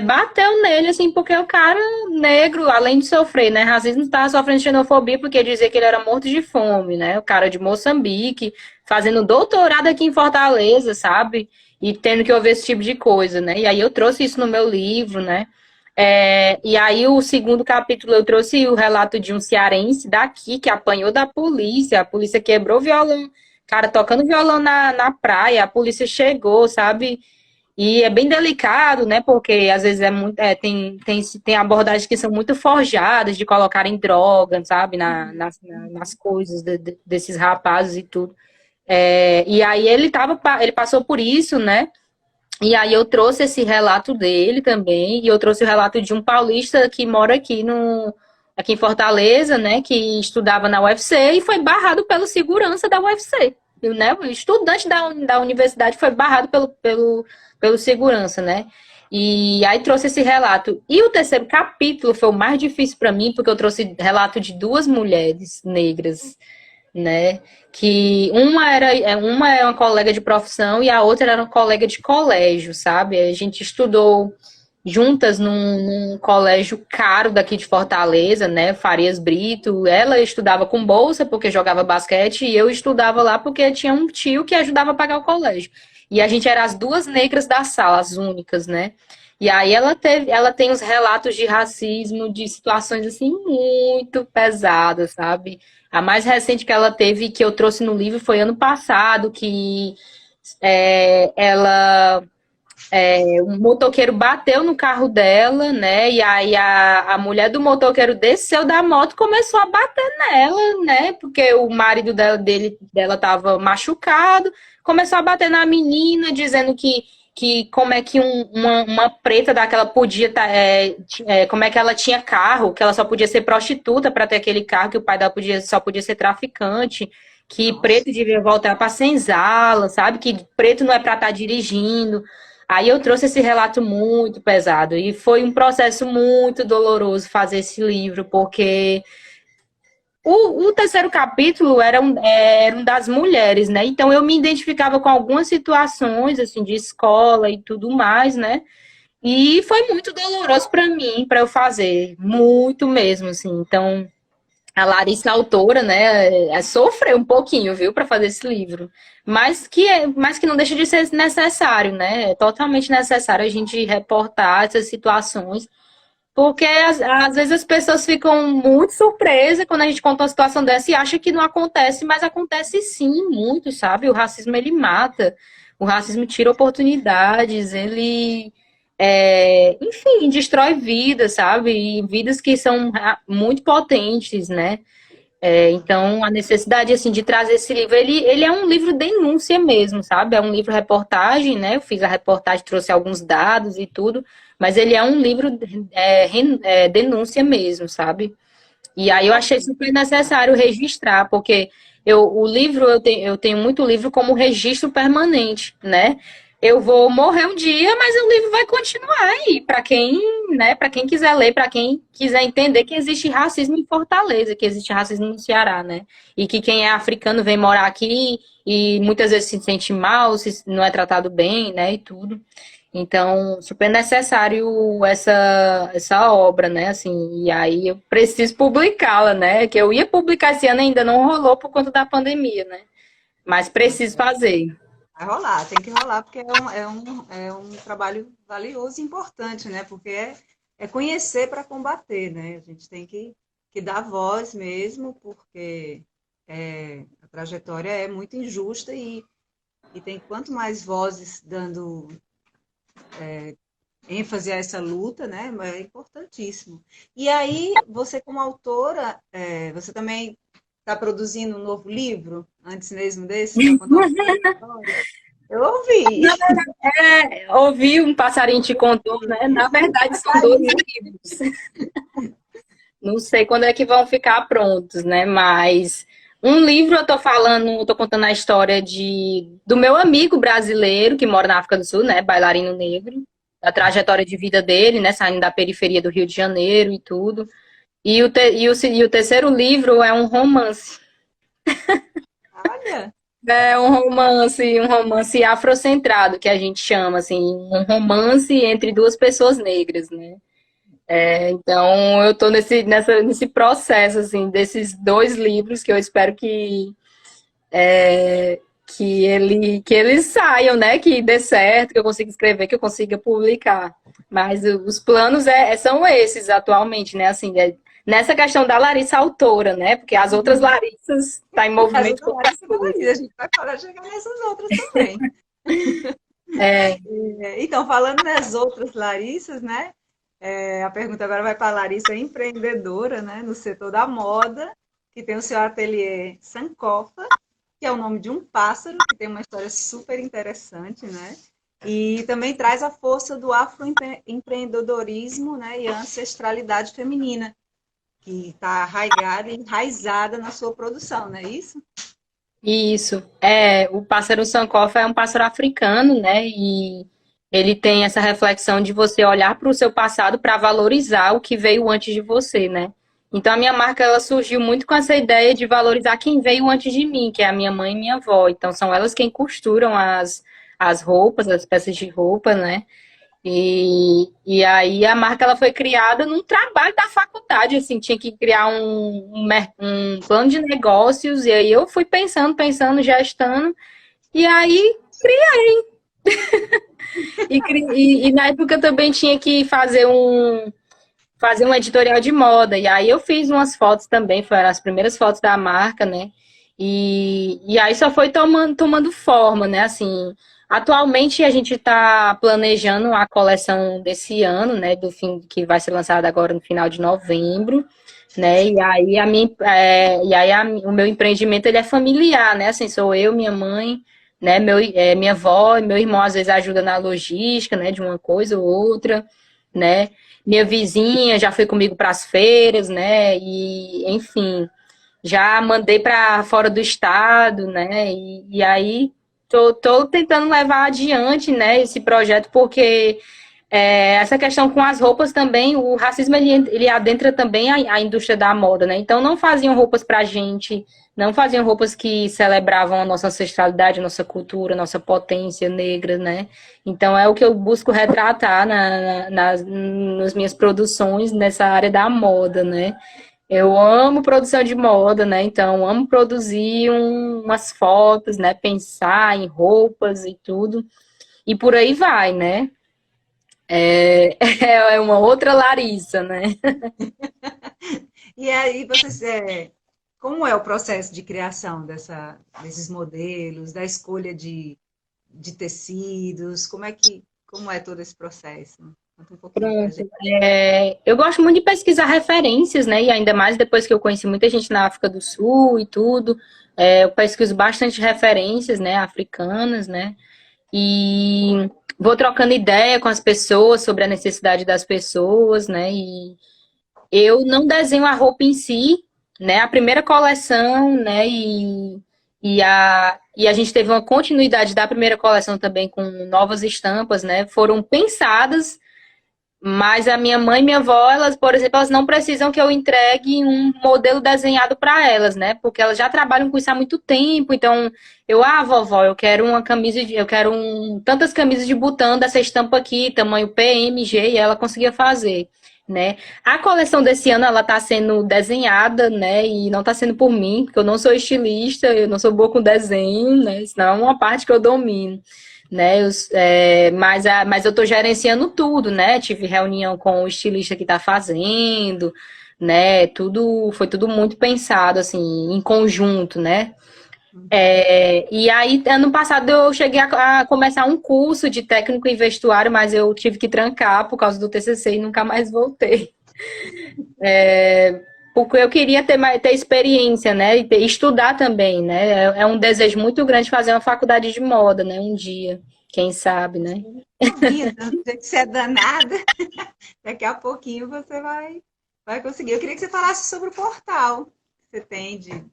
bateu nele, assim, porque o cara negro, além de sofrer, né? Racismo, estava sofrendo xenofobia porque dizia que ele era morto de fome, né? O cara de Moçambique, fazendo doutorado aqui em Fortaleza, sabe? E tendo que ouvir esse tipo de coisa, né? E aí eu trouxe isso no meu livro, né? E aí, o segundo capítulo, eu trouxe o relato de um cearense daqui que apanhou da polícia. A polícia quebrou o violão, cara tocando violão na praia. A polícia chegou, sabe? E é bem delicado, né? Porque às vezes tem abordagens que são muito forjadas de colocarem droga, sabe? Nas coisas desses rapazes e tudo. E aí ele passou por isso, né? E aí eu trouxe esse relato dele também, e eu trouxe o relato de um paulista que mora aqui em Fortaleza, né, que estudava na UFC e foi barrado pelo segurança da UFC, né, o estudante da universidade foi barrado pelo segurança, né, e aí trouxe esse relato. E o terceiro capítulo foi o mais difícil para mim, porque eu trouxe relato de 2 mulheres negras, né? Que uma é uma colega de profissão e a outra era uma colega de colégio, sabe? A gente estudou juntas num colégio caro daqui de Fortaleza, né? Farias Brito. Ela estudava com bolsa porque jogava basquete e eu estudava lá porque tinha um tio que ajudava a pagar o colégio. E a gente era as duas negras da sala, as únicas, né? E aí ela tem os relatos de racismo, de situações assim muito pesadas, sabe? A mais recente que ela teve, que eu trouxe no livro, foi ano passado, que ela um motoqueiro bateu no carro dela, né? E aí a mulher do motoqueiro desceu da moto e começou a bater nela, né? Porque o marido dela tava machucado, começou a bater na menina, dizendo que como é que uma preta daquela podia como é que ela tinha carro, que ela só podia ser prostituta para ter aquele carro, que o pai dela só podia ser traficante, que Nossa. preto devia voltar para senzala, sabe? Que preto não é para estar dirigindo. Aí eu trouxe esse relato muito pesado e foi um processo muito doloroso fazer esse livro, porque o terceiro capítulo era um das mulheres, né? Então eu me identificava com algumas situações assim de escola e tudo mais, né? E foi muito doloroso para mim, para eu fazer, muito mesmo, assim. Então a Larissa, a autora, né, sofreu um pouquinho, viu, para fazer esse livro. Mas que não deixa de ser necessário, né? É totalmente necessário a gente reportar essas situações, porque às vezes as pessoas ficam muito surpresas quando a gente conta uma situação dessa e acha que não acontece, mas acontece sim, muito, sabe? O racismo, ele mata. O racismo tira oportunidades, ele enfim, destrói vidas, sabe? E vidas que são muito potentes, né? Então, a necessidade, assim, de trazer esse livro, ele é um livro denúncia mesmo, sabe? É um livro reportagem, né? Eu fiz a reportagem, trouxe alguns dados e tudo, mas ele é um livro denúncia mesmo, sabe? E aí eu achei super necessário registrar, porque o livro, eu tenho muito livro como registro permanente, né? Eu vou morrer um dia, mas o livro vai continuar aí, para quem, né, para quem quiser ler, para quem quiser entender que existe racismo em Fortaleza, que existe racismo no Ceará, né? E que quem é africano vem morar aqui e muitas vezes se sente mal, não é tratado bem, né, e tudo. Então, super necessário essa obra, né? Assim, e aí eu preciso publicá-la, né? Que eu ia publicar esse ano, ainda não rolou por conta da pandemia, né? Mas preciso fazer. Vai rolar, tem que rolar, porque é um trabalho valioso e importante, né? Porque é conhecer para combater, né? A gente tem que dar voz mesmo, porque a trajetória é muito injusta e tem quanto mais vozes dando ênfase a essa luta, né? É importantíssimo. E aí, você como autora, você também está produzindo um novo livro, antes mesmo desse, para contar um pouco da história? Eu ouvi. Ouvi um passarinho te contou, né? Na verdade, são dois livros. Não sei quando é que vão ficar prontos, né? Mas um livro eu tô falando, eu tô contando a história do meu amigo brasileiro que mora na África do Sul, né? Bailarino negro. A trajetória de vida dele, né? Saindo da periferia do Rio de Janeiro e tudo. E o terceiro livro é um romance. Olha, É um romance afrocentrado, que a gente chama, assim, um romance entre duas pessoas negras, né? Então, eu tô nesse processo, assim, desses dois livros que eu espero que eles saiam, né? Que dê certo, que eu consiga escrever, que eu consiga publicar. Mas os planos são esses atualmente, né? Assim, nessa questão da Larissa autora, né? Porque as outras Larissas tá em as movimento outras com outras Larissa coisas. Maravilha, a gente vai falar, chegar nessas outras também. É, Então, falando nas outras Larissas, né? A pergunta agora vai para a Larissa, empreendedora, né? No setor da moda, que tem o seu ateliê Sankofa, que é o nome de um pássaro, que tem uma história super interessante, né? E também traz a força do afroempreendedorismo, né? E a ancestralidade feminina, que está arraigada e enraizada na sua produção, não é isso? isso. O pássaro sankofa é um pássaro africano, né? E ele tem essa reflexão de você olhar para o seu passado para valorizar o que veio antes de você, né? Então a minha marca ela surgiu muito com essa ideia de valorizar quem veio antes de mim, que é a minha mãe e minha avó. Então são elas quem costuram as roupas, as peças de roupa, né? E aí a marca ela foi criada num trabalho da faculdade, assim, tinha que criar um plano de negócios, e aí eu fui pensando, gestando, e aí criei. E na época eu também tinha que fazer um editorial de moda. E aí eu fiz umas fotos também, foram as primeiras fotos da marca, né? E aí só foi tomando forma, né? Assim, atualmente a gente está planejando a coleção desse ano, né? Do fim, que vai ser lançada agora no final de novembro, né? E aí o meu empreendimento ele é familiar, né? Assim, sou eu, minha mãe, né? Minha avó e meu irmão às vezes ajuda na logística, né? De uma coisa ou outra, né? Minha vizinha já foi comigo para as feiras, né? E enfim, já mandei para fora do estado, né? E aí tô tentando levar adiante, né? Esse projeto porque essa questão com as roupas também, o racismo ele adentra também a indústria da moda, né? Então não faziam roupas pra gente, não faziam roupas que celebravam a nossa ancestralidade, a nossa cultura, a nossa potência negra, né? Então é o que eu busco retratar nas minhas produções nessa área da moda, né? Eu amo produção de moda, né? Então amo produzir umas fotos, né? Pensar em roupas e tudo. E por aí vai, né? É, é uma outra Larissa, né? E aí, vocês, como é o processo de criação desses modelos, da escolha de tecidos? Como é todo esse processo? Conta um pouquinho pra gente. Pronto. Eu gosto muito de pesquisar referências, né? E ainda mais depois que eu conheci muita gente na África do Sul e tudo. Eu pesquiso bastante referências, né? Africanas, né? E vou trocando ideia com as pessoas sobre a necessidade das pessoas, né? E eu não desenho a roupa em si, né? A primeira coleção, né? E a gente teve uma continuidade da primeira coleção também com novas estampas, né? Foram pensadas, mas a minha mãe e minha avó, elas, por exemplo, elas não precisam que eu entregue um modelo desenhado para elas, né? Porque elas já trabalham com isso há muito tempo. Então, vovó, eu quero uma camisa eu quero tantas camisas de botão dessa estampa aqui, tamanho PMG, e ela conseguia fazer, né? A coleção desse ano ela está sendo desenhada, né? E não está sendo por mim, porque eu não sou estilista, eu não sou boa com desenho, né? Isso não é uma parte que eu domino, né? Mas eu estou gerenciando tudo, né? Tive reunião com o estilista que está fazendo, né? Foi tudo muito pensado, assim, em conjunto, né? E aí, ano passado, eu cheguei a começar um curso de técnico em vestuário, mas eu tive que trancar por causa do TCC e nunca mais voltei. Porque eu queria ter experiência, né? E estudar também, né? É um desejo muito grande fazer uma faculdade de moda, né? Um dia, quem sabe, né? Duvido, do jeito que você é danada, daqui a pouquinho você vai conseguir. Eu queria que você falasse sobre o portal que você tem de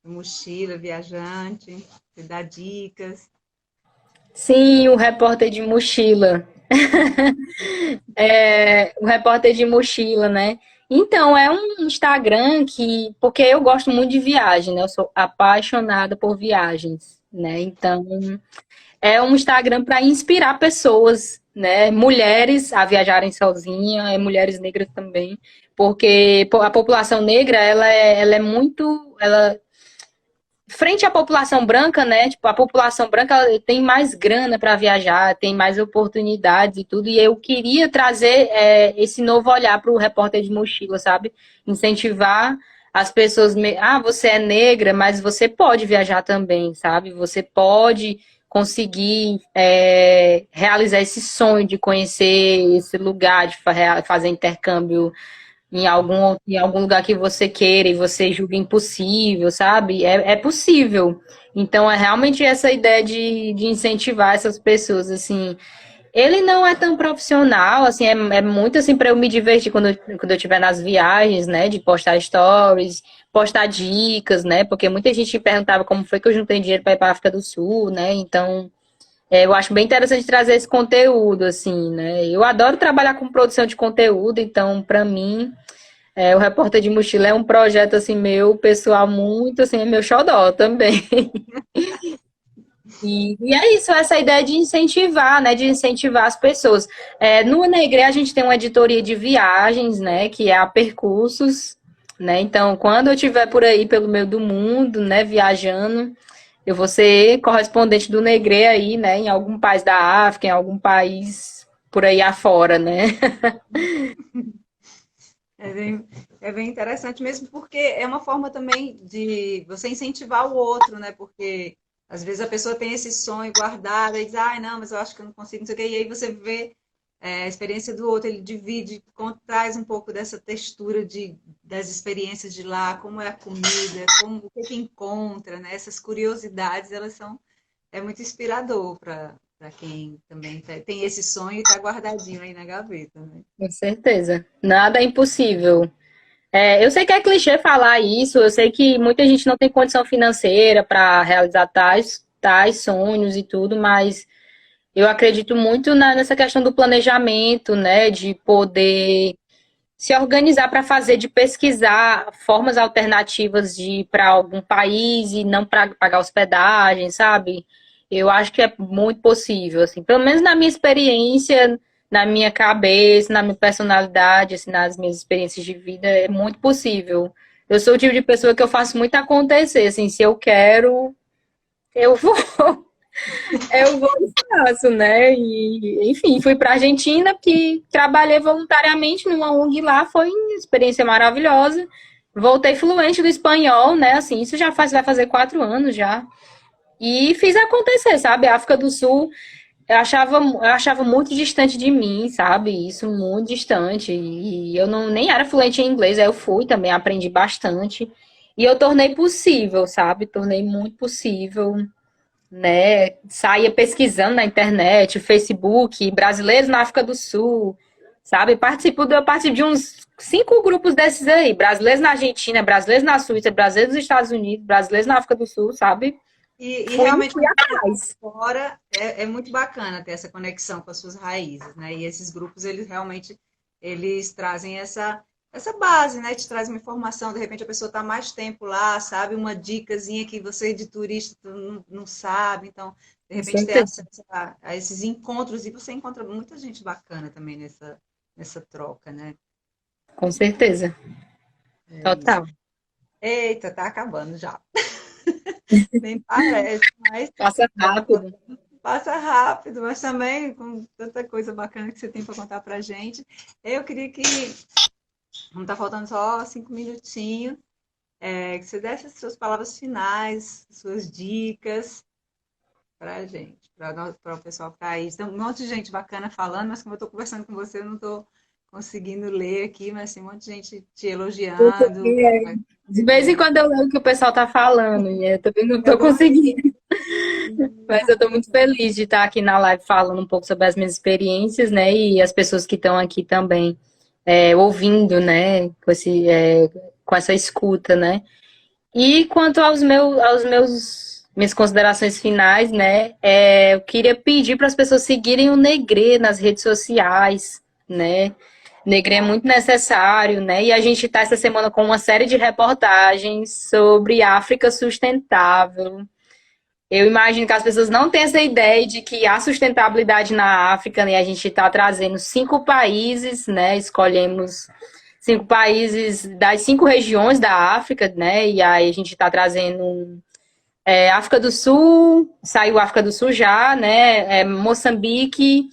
mochila, viajante, você dá dicas. Sim, o repórter de mochila. O repórter de mochila, né? Então, é um Instagram porque eu gosto muito de viagem, né? Eu sou apaixonada por viagens, né? Então, é um Instagram para inspirar pessoas, né? Mulheres a viajarem sozinhas, mulheres negras também, porque a população negra, ela é muito, frente à população branca, né? Tipo, a população branca ela tem mais grana para viajar, tem mais oportunidades e tudo. E eu queria trazer esse novo olhar para o repórter de mochila, sabe? Incentivar as pessoas. Você é negra, mas você pode viajar também, sabe? Você pode conseguir realizar esse sonho de conhecer esse lugar, de fazer intercâmbio em algum lugar que você queira e você julga impossível, sabe? É possível. Então, é realmente essa ideia de incentivar essas pessoas, assim. Ele não é tão profissional, assim, é muito assim para eu me divertir quando eu estiver nas viagens, né? De postar stories, postar dicas, né? Porque muita gente perguntava como foi que eu juntei dinheiro para ir para a África do Sul, né? Então, eu acho bem interessante trazer esse conteúdo, assim, né? Eu adoro trabalhar com produção de conteúdo, então, para mim, o Repórter de Mochila é um projeto, assim, meu, pessoal, muito, assim, é meu xodó também. E é isso, essa ideia de incentivar, né? De incentivar as pessoas. No Negre, a gente tem uma editoria de viagens, né? Que é a Percursos, né? Então, quando eu estiver por aí, pelo meio do mundo, né? Viajando, eu vou ser correspondente do Negrê aí, né, em algum país da África, em algum país por aí afora, né? É bem, é bem interessante mesmo, porque é uma forma também de você incentivar o outro, né? Porque às vezes a pessoa tem esse sonho guardado e diz, ai, não, mas eu acho que eu não consigo, não sei o quê. E aí você vê a experiência do outro, ele divide, traz um pouco dessa textura das experiências de lá, como é a comida, como, o que que encontra, né? Essas curiosidades, elas são, é muito inspirador para quem também tem esse sonho e está guardadinho aí na gaveta, né? Com certeza. Nada é impossível. É, eu sei que é clichê falar isso, eu sei que muita gente não tem condição financeira para realizar tais sonhos e tudo, mas eu acredito muito nessa questão do planejamento, né, de poder se organizar para fazer, de pesquisar formas alternativas de ir para algum país e não para pagar hospedagem, sabe? Eu acho que é muito possível, assim, pelo menos na minha experiência, na minha cabeça, na minha personalidade, assim, nas minhas experiências de vida, é muito possível. Eu sou o tipo de pessoa que eu faço muito acontecer, assim, se eu quero, eu vou. Eu vou e faço, né? E, enfim, fui para a Argentina, que trabalhei voluntariamente numa ONG lá, foi uma experiência maravilhosa. Voltei fluente do espanhol, né? Assim, isso já vai fazer 4 anos já. E fiz acontecer, sabe? A África do Sul, eu achava muito distante de mim, sabe? Isso muito distante. E eu não, nem era fluente em inglês, aí eu fui também, aprendi bastante. E eu tornei possível, sabe? Tornei muito possível, né? Saía pesquisando na internet, Facebook, brasileiros na África do Sul, sabe? Eu participo de uns 5 grupos desses aí, brasileiros na Argentina, brasileiros na Suíça, brasileiros nos Estados Unidos, brasileiros na África do Sul, sabe? E Fui, realmente, fui quando você está atrás. fora, é muito bacana ter essa conexão com as suas raízes, né? E esses grupos, eles realmente, eles trazem essa base, né? Te trazem uma informação, de repente a pessoa está mais tempo lá, sabe? Uma dicasinha que você de turista tu não sabe, então, de Com repente ter certeza. acesso a esses encontros, e você encontra muita gente bacana também nessa troca, né? Com certeza. É isso. Total. Eita, tá acabando já. Nem parece, mas Passa rápido. passa rápido, mas também com tanta coisa bacana que você tem para contar para a gente. Eu queria que, como está faltando só 5 minutinhos, que você desse as suas palavras finais, suas dicas para a gente, para o pessoal que está aí. Tem um monte de gente bacana falando, mas como eu estou conversando com você, eu não estou conseguindo ler aqui, mas tem um monte de gente te Eu elogiando. também, de vez em É, quando eu leio o que o pessoal tá falando, e eu também não é tô bom conseguindo. Mas eu tô muito isso. feliz de estar aqui na live falando um pouco sobre as minhas experiências, né? E as pessoas que estão aqui também ouvindo, né? Com essa escuta, né? E quanto minhas considerações finais, né? Eu queria pedir para as pessoas seguirem o Negrê nas redes sociais, né? Negrê é muito necessário, né? E a gente está essa semana com uma série de reportagens sobre África sustentável. Eu imagino que as pessoas não têm essa ideia de que há sustentabilidade na África, né? A gente está trazendo 5 países, né? Escolhemos 5 países das 5 regiões da África, né? E aí a gente está trazendo África do Sul, saiu África do Sul já, né? Moçambique,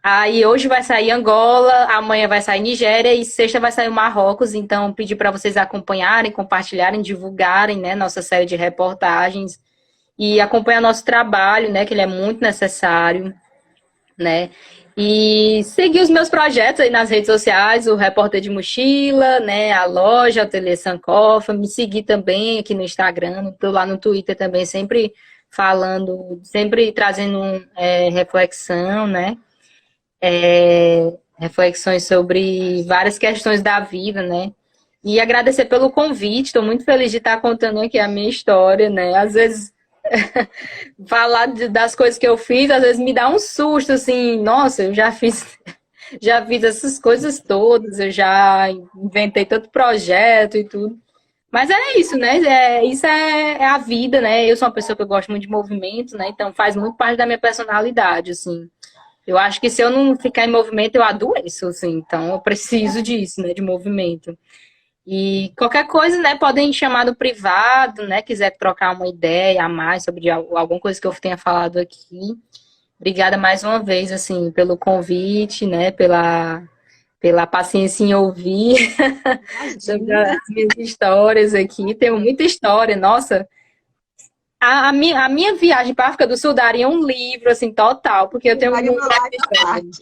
aí hoje vai sair Angola, amanhã vai sair Nigéria e sexta vai sair o Marrocos. Então, pedir para vocês acompanharem, compartilharem, divulgarem, né? Nossa série de reportagens e acompanhar nosso trabalho, né? Que ele é muito necessário, né? E seguir os meus projetos aí nas redes sociais, o Repórter de Mochila, né? A loja, Ateliê Sankofa, me seguir também aqui no Instagram, tô lá no Twitter também, sempre falando, sempre trazendo reflexão, né? Reflexões sobre várias questões da vida, né? E agradecer pelo convite, estou muito feliz de estar contando aqui a minha história, né? Às vezes falar das coisas que eu fiz, às vezes me dá um susto, assim, nossa, eu já fiz essas coisas todas, eu já inventei tanto projeto e tudo. Mas é isso, né? Isso é a vida, né? Eu sou uma pessoa que eu gosto muito de movimento, né? Então faz muito parte da minha personalidade, assim. Eu acho que se eu não ficar em movimento, eu adoeço, assim. Então eu preciso disso, né? De movimento. E qualquer coisa, né, podem chamar no privado, né, quiser trocar uma ideia a mais sobre alguma coisa que eu tenha falado aqui. Obrigada mais uma vez, assim, pelo convite, né, pela paciência em ouvir sobre as Imagina. minhas histórias aqui. Tenho muita história, nossa. A minha viagem para a África do Sul daria um livro, assim, total, porque eu tenho Daria uma muita live à história. parte.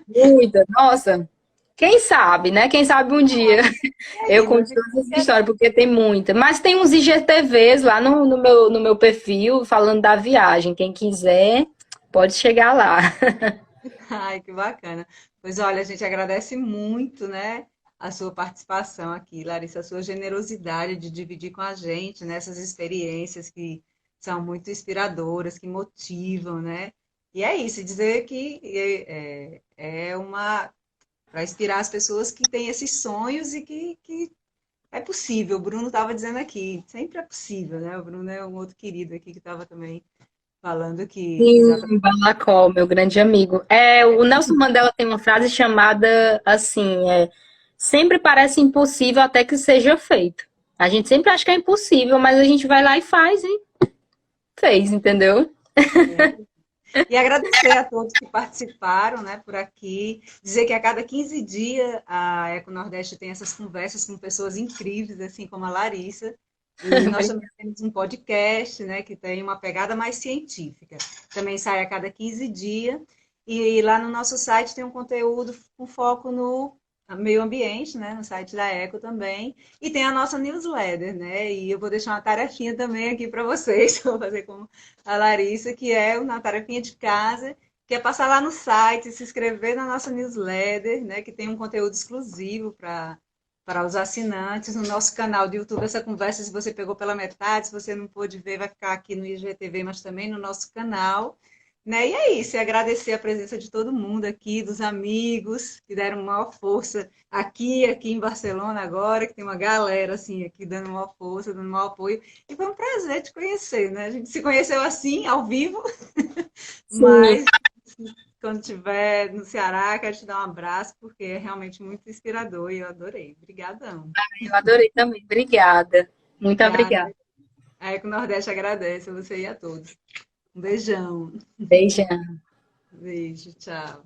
Muita, nossa. Quem sabe, né? Quem sabe um dia E eu aí, conto você todas essas histórias, porque tem muita. Mas tem uns IGTVs lá no meu perfil falando da viagem. Quem quiser, pode chegar lá. ai, que bacana. Pois olha, a gente agradece muito, né, a sua participação aqui, Larissa, a sua generosidade de dividir com a gente, né, essas experiências que são muito inspiradoras, que motivam, né? E é isso, dizer que é uma para inspirar as pessoas que têm esses sonhos e que é possível. O Bruno estava dizendo aqui, sempre é possível, né? O Bruno é um outro querido aqui que estava também falando que exatamente. Sim, Balacó, meu grande amigo. O Nelson Mandela tem uma frase chamada assim, sempre parece impossível até que seja feito. A gente sempre acha que é impossível, mas a gente vai lá e faz e fez, entendeu? E agradecer a todos que participaram, né, por aqui. Dizer que a cada 15 dias a Eco Nordeste tem essas conversas com pessoas incríveis, assim como a Larissa. E nós também temos um podcast, né, que tem uma pegada mais científica. Também sai a cada 15 dias. E lá no nosso site tem um conteúdo com foco no meio ambiente, né, no site da Eco também. E tem a nossa newsletter, né? E eu vou deixar uma tarefinha também aqui para vocês, vou fazer como a Larissa, que é uma tarefinha de casa, que é passar lá no site, se inscrever na nossa newsletter, né, que tem um conteúdo exclusivo para os assinantes. No nosso canal do YouTube, essa conversa, se você pegou pela metade, se você não pôde ver, vai ficar aqui no IGTV, mas também no nosso canal. Né? E é isso, e agradecer a presença de todo mundo aqui, dos amigos que deram maior força aqui em Barcelona agora, que tem uma galera assim aqui dando maior força, dando maior apoio. E foi um prazer te conhecer, né? A gente se conheceu assim, ao vivo, Sim, mas quando estiver no Ceará, quero te dar um abraço, porque é realmente muito inspirador e eu adorei. Obrigadão. eu adorei também. Obrigada. Muito E obrigada. a Eco Nordeste agradece a você e a todos. Um beijão. Beijão. Beijo, tchau.